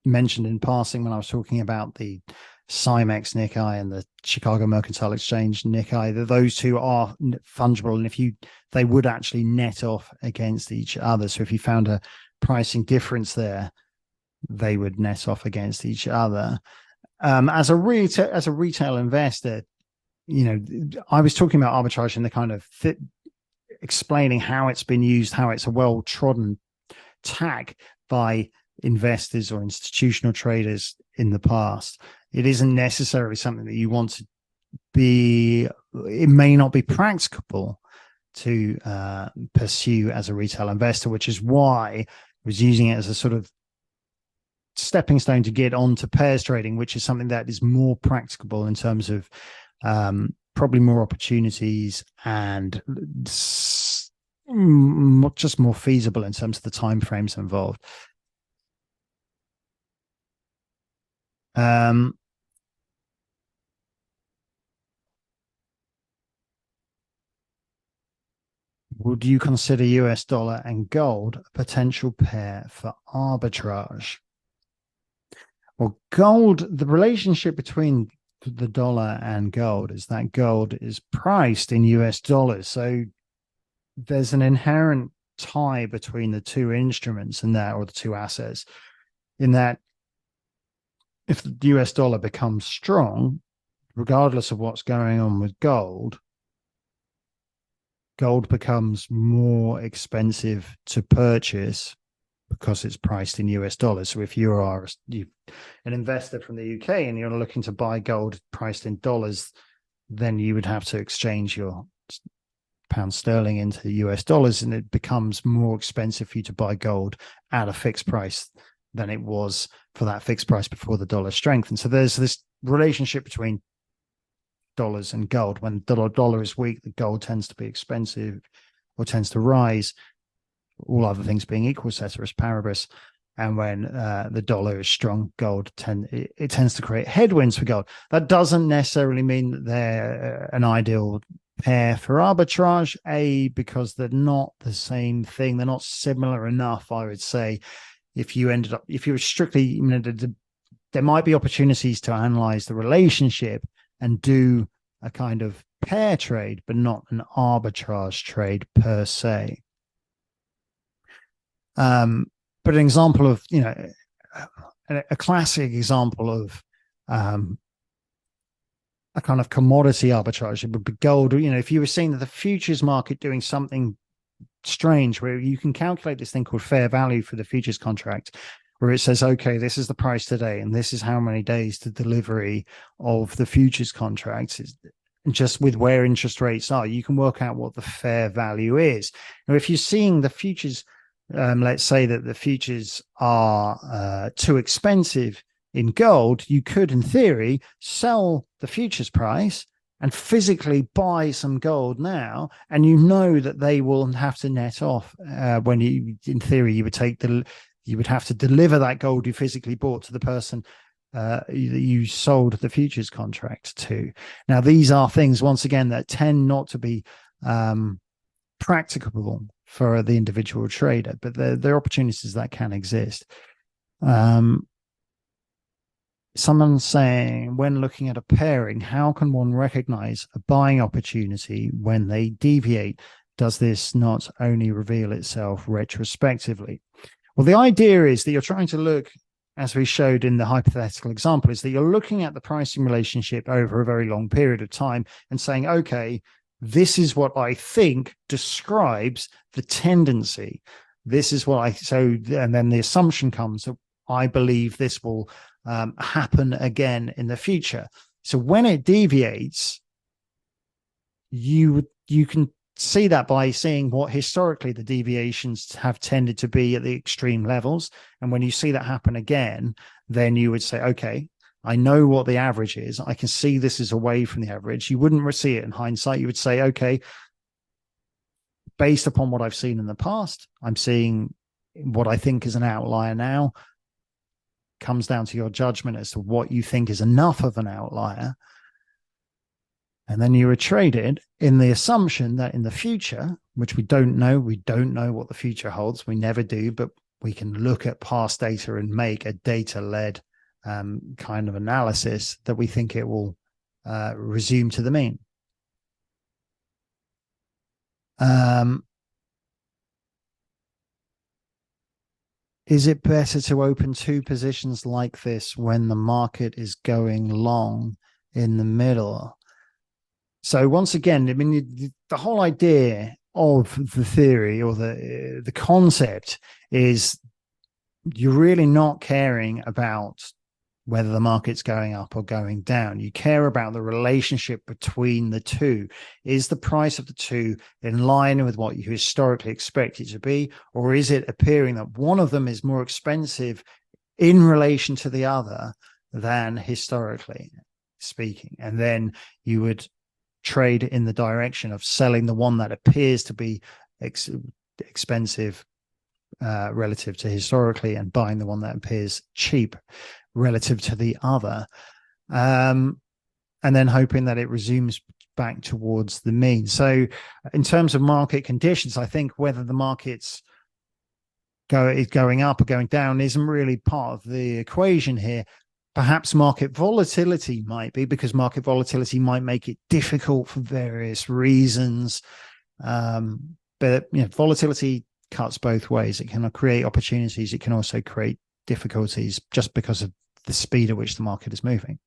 mentioned in passing when I was talking about the Cymex Nikkei and the Chicago Mercantile Exchange Nikkei. Those two are fungible, and they would actually net off against each other. So if you found a pricing difference there, they would net off against each other. As a retail investor, I was talking about arbitrage in the kind of explaining how it's been used, how it's a well-trodden tack by investors or institutional traders in the past. It isn't necessarily something that you want to be. It may not be practicable to pursue as a retail investor, which is why I was using it as a sort of stepping stone to get onto pairs trading, which is something that is more practicable in terms of probably more opportunities and just more feasible in terms of the time frames involved. Would you consider US dollar and gold a potential pair for arbitrage? Well, gold, the relationship between the dollar and gold is that gold is priced in US dollars. So there's an inherent tie between the two instruments in that, or the two assets, in that if the US dollar becomes strong, regardless of what's going on with gold, gold becomes more expensive to purchase because it's priced in US dollars. So if you are an investor from the UK and you're looking to buy gold priced in dollars, then you would have to exchange your pound sterling into US dollars, and it becomes more expensive for you to buy gold at a fixed price than it was for that fixed price before the dollar strengthened. So there's this relationship between dollars and gold. When the dollar is weak, the gold tends to be expensive or tends to rise, all other things being equal, ceteris paribus. And when the dollar is strong, gold tends to create headwinds for gold. That doesn't necessarily mean that they're an ideal pair for arbitrage, because they're not the same thing. They're not similar enough, I would say. If you were strictly, there might be opportunities to analyze the relationship and do a kind of pair trade, but not an arbitrage trade per se. But an example of, a classic example of a kind of commodity arbitrage, it would be gold. If you were seeing that the futures market doing something strange, where you can calculate this thing called fair value for the futures contract, where it says, okay, this is the price today, and this is how many days to delivery of the futures contract. Just with where interest rates are, you can work out what the fair value is. Now, if you're seeing the futures, let's say that the futures are too expensive in gold, you could, in theory, sell the futures price and physically buy some gold now, and that they will have to net off when in theory, you would have to deliver that gold you physically bought to the person you sold the futures contract to. Now, these are things, once again, that tend not to be practicable for the individual trader, but there are opportunities that can exist. Someone's saying, when looking at a pairing, how can one recognize a buying opportunity when they deviate? Does this not only reveal itself retrospectively? Well, the idea is that you're trying to look, as we showed in the hypothetical example, is that you're looking at the pricing relationship over a very long period of time and saying, okay, this is what I think describes the tendency. This is what and then the assumption comes that I believe this will happen again in the future. So when it deviates, you can see that by seeing what historically the deviations have tended to be at the extreme levels. And when you see that happen again, then you would say, okay, I know what the average is. I can see this is away from the average. You wouldn't see it in hindsight. You would say, okay, based upon what I've seen in the past, I'm seeing what I think is an outlier now. Comes down to your judgment as to what you think is enough of an outlier. And then you would trade it in the assumption that in the future, which we don't know what the future holds. We never do, but we can look at past data and make a data-led kind of analysis that we think it will resume to the mean. Is it better to open two positions like this when the market is going long in the middle? So once again, the whole idea of the theory or the concept is you're really not caring about whether the market's going up or going down. You care about the relationship between the two. Is the price of the two in line with what you historically expect it to be, or is it appearing that one of them is more expensive in relation to the other than historically speaking? And then you would trade in the direction of selling the one that appears to be expensive relative to historically, and buying the one that appears cheap relative to the other, and then hoping that it resumes back towards the mean. So in terms of market conditions, I think whether the market's going up or going down isn't really part of the equation here. Perhaps market volatility might be, because market volatility might make it difficult for various reasons. But volatility cuts both ways. It can create opportunities. It can also create difficulties just because of the speed at which the market is moving.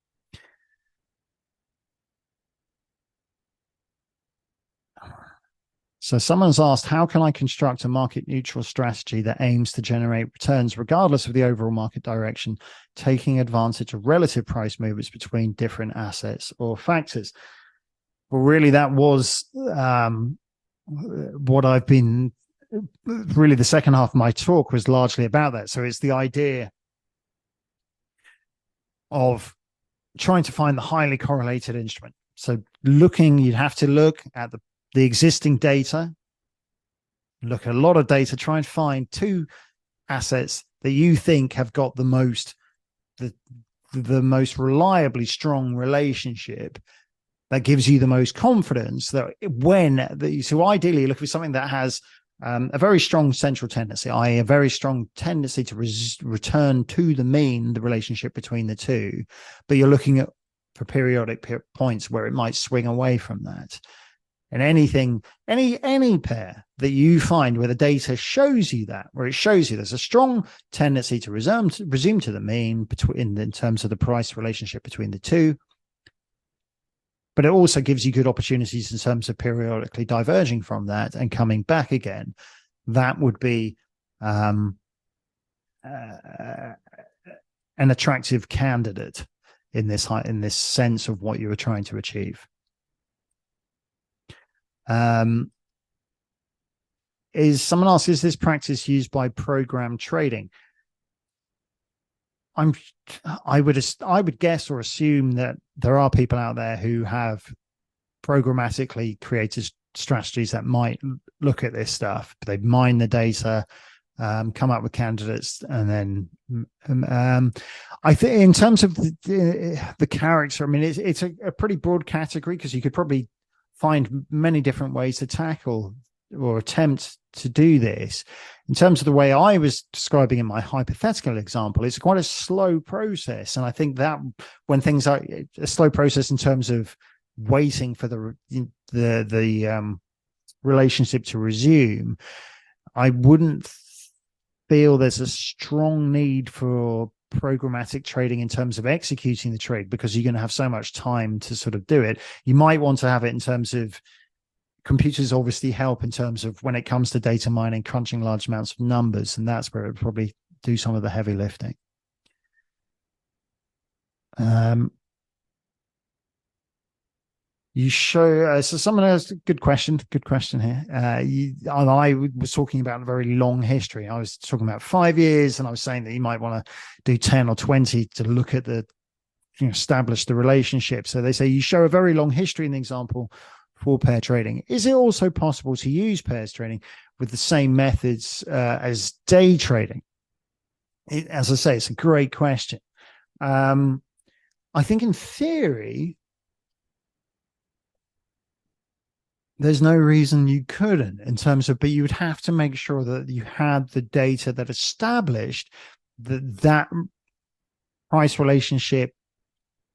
So someone's asked, how can I construct a market neutral strategy that aims to generate returns regardless of the overall market direction, taking advantage of relative price movements between different assets or factors? Well, really, that was what I've been, really the second half of my talk was largely about that. So it's the idea of trying to find the highly correlated instrument. So you'd have to look at the existing data, look at a lot of data, try and find two assets that you think have got the most reliably strong relationship that gives you the most confidence that so ideally look for something that has a very strong central tendency, i.e. a very strong tendency to return to the mean, the relationship between the two, but you're looking at for periodic points where it might swing away from that. And any pair that you find where the data shows you that, where it shows you there's a strong tendency to resume to the mean in terms of the price relationship between the two, but it also gives you good opportunities in terms of periodically diverging from that and coming back again, that would be an attractive candidate in this sense of what you were trying to achieve. Someone asks, is this practice used by program trading? I would guess or assume that there are people out there who have programmatically created strategies that might look at this stuff. They mine the data, come up with candidates, and then I think in terms of the character, I mean, it's a pretty broad category, because you could probably find many different ways to tackle or attempt to do this. In terms of the way I was describing in my hypothetical example, it's quite a slow process. And I think that when things are a slow process in terms of waiting for the relationship to resume, I wouldn't feel there's a strong need for programmatic trading in terms of executing the trade, because you're going to have so much time to sort of do it. You might want to have it in terms of computers obviously help in terms of when it comes to data mining, crunching large amounts of numbers, and that's where it would probably do some of the heavy lifting. You show so someone has a good question here. I was talking about a very long history. I was talking about 5 years, and I was saying that you might want to do 10 or 20 to look at establish the relationship. So they say you show a very long history in the example for pair trading. Is it also possible to use pairs trading with the same methods as day trading? As I say, it's a great question. I think in theory, there's no reason you couldn't, in terms of, but you would have to make sure that you had the data that established that price relationship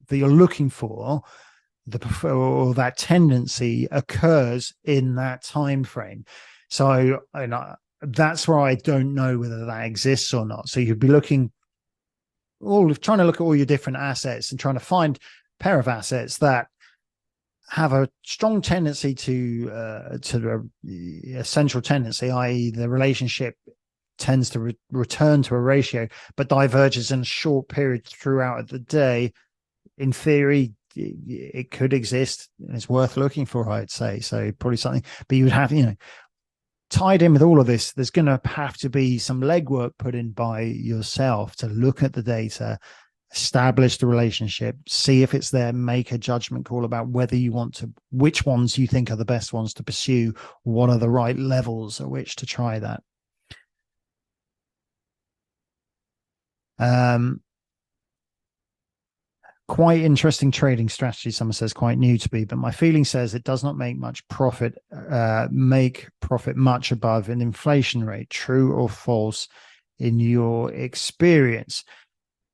that you're looking for, or that tendency occurs in that time frame. So that's where I don't know whether that exists or not. So you'd be trying to look at all your different assets and trying to find a pair of assets that have a strong tendency to a central tendency, i.e. the relationship tends to return to a ratio, but diverges in a short period throughout the day, in theory, it could exist. And it's worth looking for, I'd say. So probably something, but you would have, tied in with all of this, there's going to have to be some legwork put in by yourself to look at the data, establish the relationship, see if it's there, make a judgment call about whether you want to, which ones you think are the best ones to pursue, what are the right levels at which to try that. Quite interesting trading strategy, someone says, quite new to me, but my feeling says it does not make profit much above an inflation rate. True or false in your experience?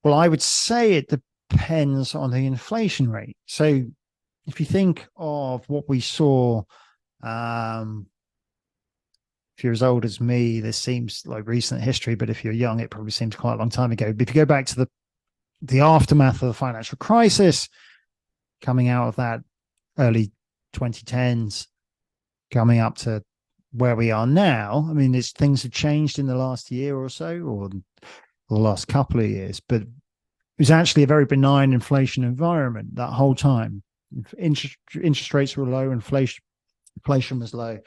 Well, I would say it depends on the inflation rate. So if you think of what we saw, if you're as old as me, this seems like recent history, but if you're young, it probably seems quite a long time ago. But if you go back to the aftermath of the financial crisis, coming out of that early 2010s, coming up to where we are now, I mean, things have changed in the last year or so, or the last couple of years, but it was actually a very benign inflation environment that whole time. Interest rates were low, inflation was low,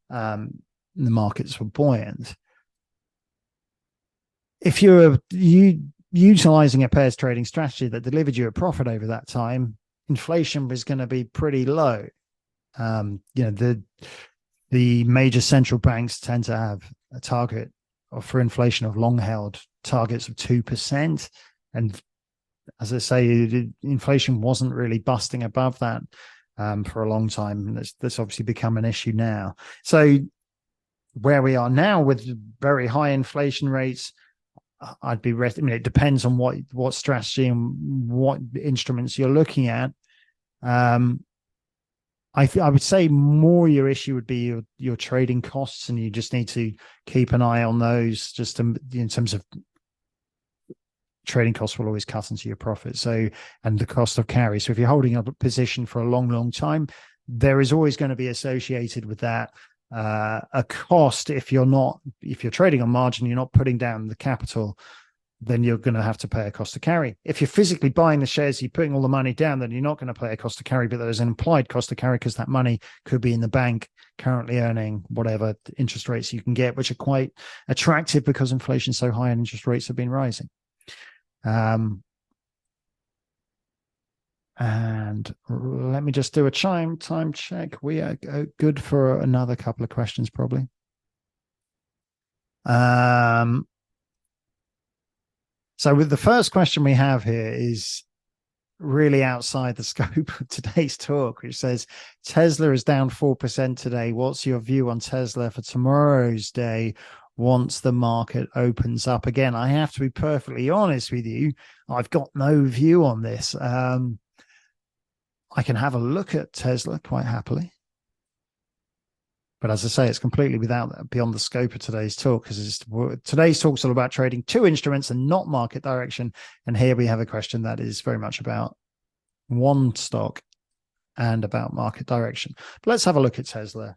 and the markets were buoyant. If you're utilizing a pairs trading strategy that delivered you a profit over that time, inflation was going to be pretty low. The major central banks tend to have a target for inflation of long held targets of 2%. And as I say, inflation wasn't really busting above that for a long time. And that's obviously become an issue now. So where we are now with very high inflation rates, I'd be it depends on what strategy and what instruments you're looking at. I would say more your issue would be your trading costs, and you just need to keep an eye on those, just in terms of trading costs will always cut into your profit. So, and the cost of carry. So if you're holding up a position for a long, long time, there is always going to be associated with that a cost. If you're trading on margin, you're not putting down the capital, then you're going to have to pay a cost to carry. If you're physically buying the shares, you're putting all the money down, then you're not going to pay a cost to carry, but there's an implied cost to carry because that money could be in the bank currently earning whatever interest rates you can get, which are quite attractive because inflation's so high and interest rates have been rising. And let me just do a time check. We are good for another couple of questions, probably. So with the first question we have here is really outside the scope of today's talk, which says Tesla is down 4% today. What's your view on Tesla for tomorrow's day once the market opens up? Again, I have to be perfectly honest with you. I've got no view on this. I can have a look at Tesla quite happily. But as I say, it's completely beyond the scope of today's talk, because today's talk's all about trading two instruments and not market direction. And here we have a question that is very much about one stock and about market direction. But let's have a look at Tesla.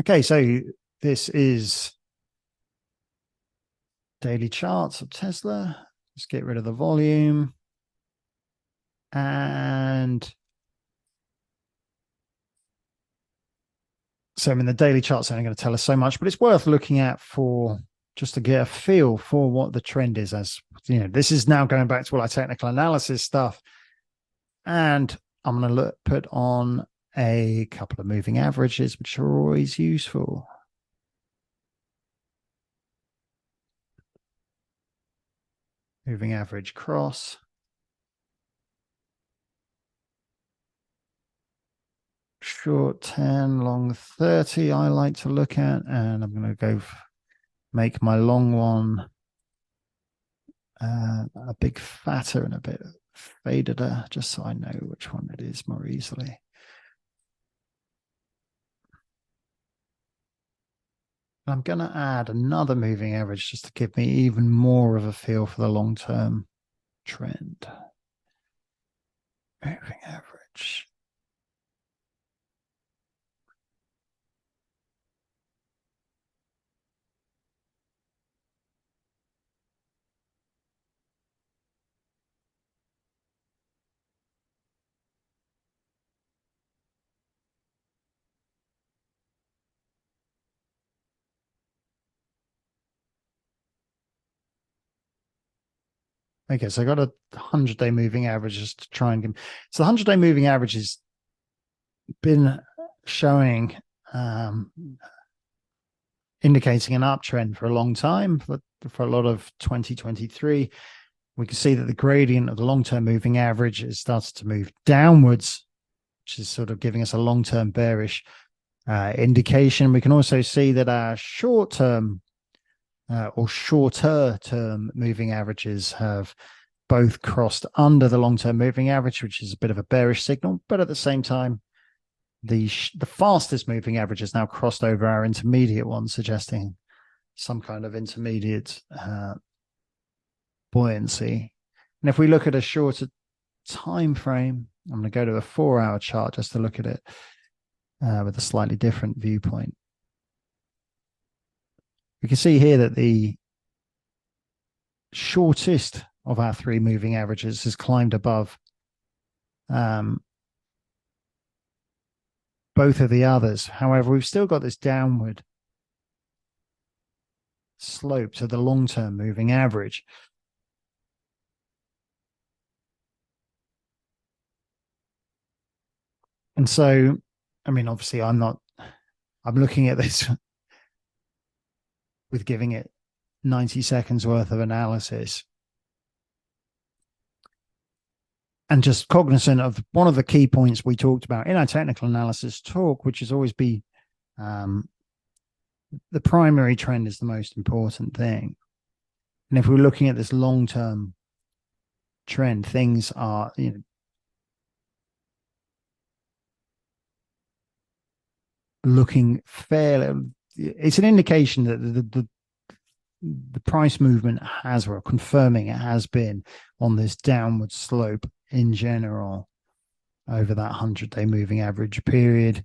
Okay, so this is daily charts of Tesla. Let's get rid of the volume. And so, I mean, the daily chart's only going to tell us so much, but it's worth looking at just to get a feel for what the trend is. As you know, this is now going back to all our technical analysis stuff. And I'm going to put on a couple of moving averages, which are always useful. Moving average cross. Short 10, long 30 I like to look at. And I'm going to make my long one a bit fatter and a bit fadeder, just so I know which one it is more easily. I'm going to add another moving average just to give me even more of a feel for the long term. trend. Moving average. Okay, so I got a 100-day moving average just to try and so the 100-day moving average has been showing indicating an uptrend for a long time, for a lot of 2023. We can see that the gradient of the long-term moving average has started to move downwards, which is sort of giving us a long-term bearish indication. We can also see that our short-term or shorter term moving averages have both crossed under the long-term moving average, which is a bit of a bearish signal, but at the same time, the fastest moving average has now crossed over our intermediate one, suggesting some kind of intermediate buoyancy. And if we look at a shorter time frame, I'm going to go to a 4-hour chart just to look at it with a slightly different viewpoint. We can see here that the shortest of our 3 moving averages has climbed above both of the others. However, we've still got this downward slope to the long-term moving average. And so, I mean, obviously I'm looking at this with giving it 90 seconds worth of analysis. And just cognizant of one of the key points we talked about in our technical analysis talk, which is always be the primary trend is the most important thing. And if we're looking at this long-term trend, things are, looking fairly. It's an indication that the price movement has, or confirming it has been on this downward slope in general over that 100-day moving average period.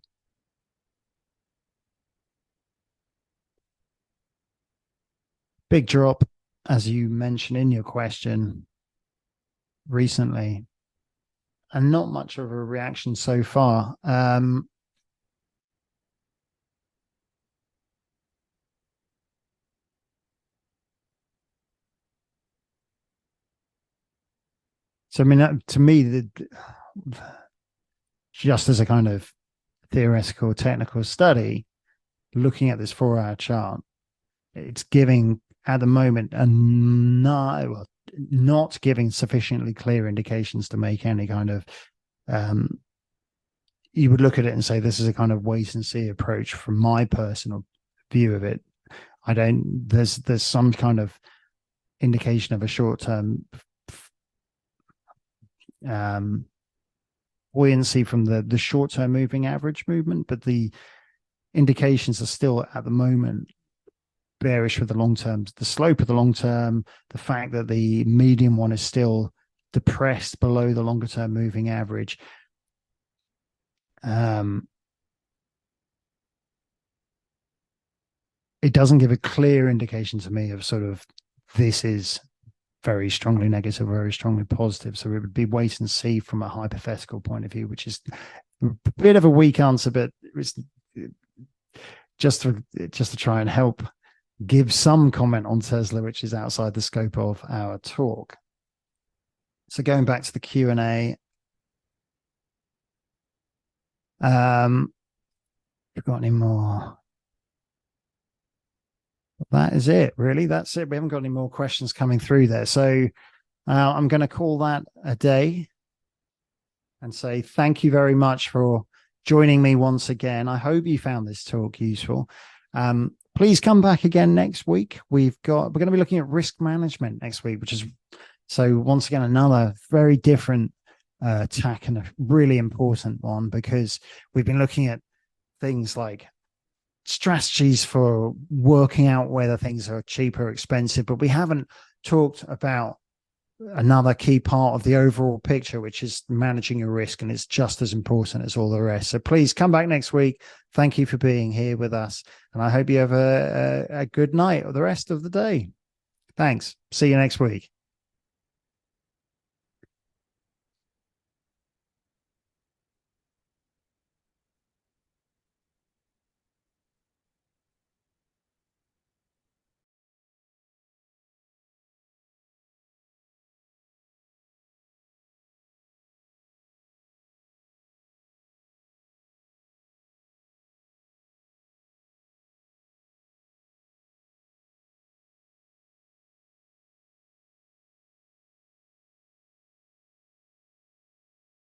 Big drop, as you mentioned in your question, recently, and not much of a reaction so far. So, I mean, to me, just as a kind of theoretical, technical study, looking at this 4-hour chart, it's giving, at the moment, not giving sufficiently clear indications to make any kind of, you would look at it and say, this is a kind of wait and see approach from my personal view of it. There's some kind of indication of a short-term buoyancy from the short-term moving average movement, but the indications are still at the moment bearish for the long term. The slope of the long term, the fact that the medium one is still depressed below the longer term moving average. It doesn't give a clear indication to me of sort of this is very strongly negative, very strongly positive. So it would be wait and see from a hypothetical point of view, which is a bit of a weak answer, but it's just to try and help give some comment on Tesla, which is outside the scope of our talk. So going back to the Q&A, we've got any more? That is it, really. That's it. We haven't got any more questions coming through there. So I'm going to call that a day and say thank you very much for joining me once again. I hope you found this talk useful. Please come back again next week. We're going to be looking at risk management next week, which is, so once again, another very different tack and a really important one, because we've been looking at things like strategies for working out whether things are cheap or expensive, but we haven't talked about another key part of the overall picture, which is managing your risk, and it's just as important as all the rest. So please come back next week. Thank you for being here with us, and I hope you have a good night or the rest of the day. Thanks. See you next week.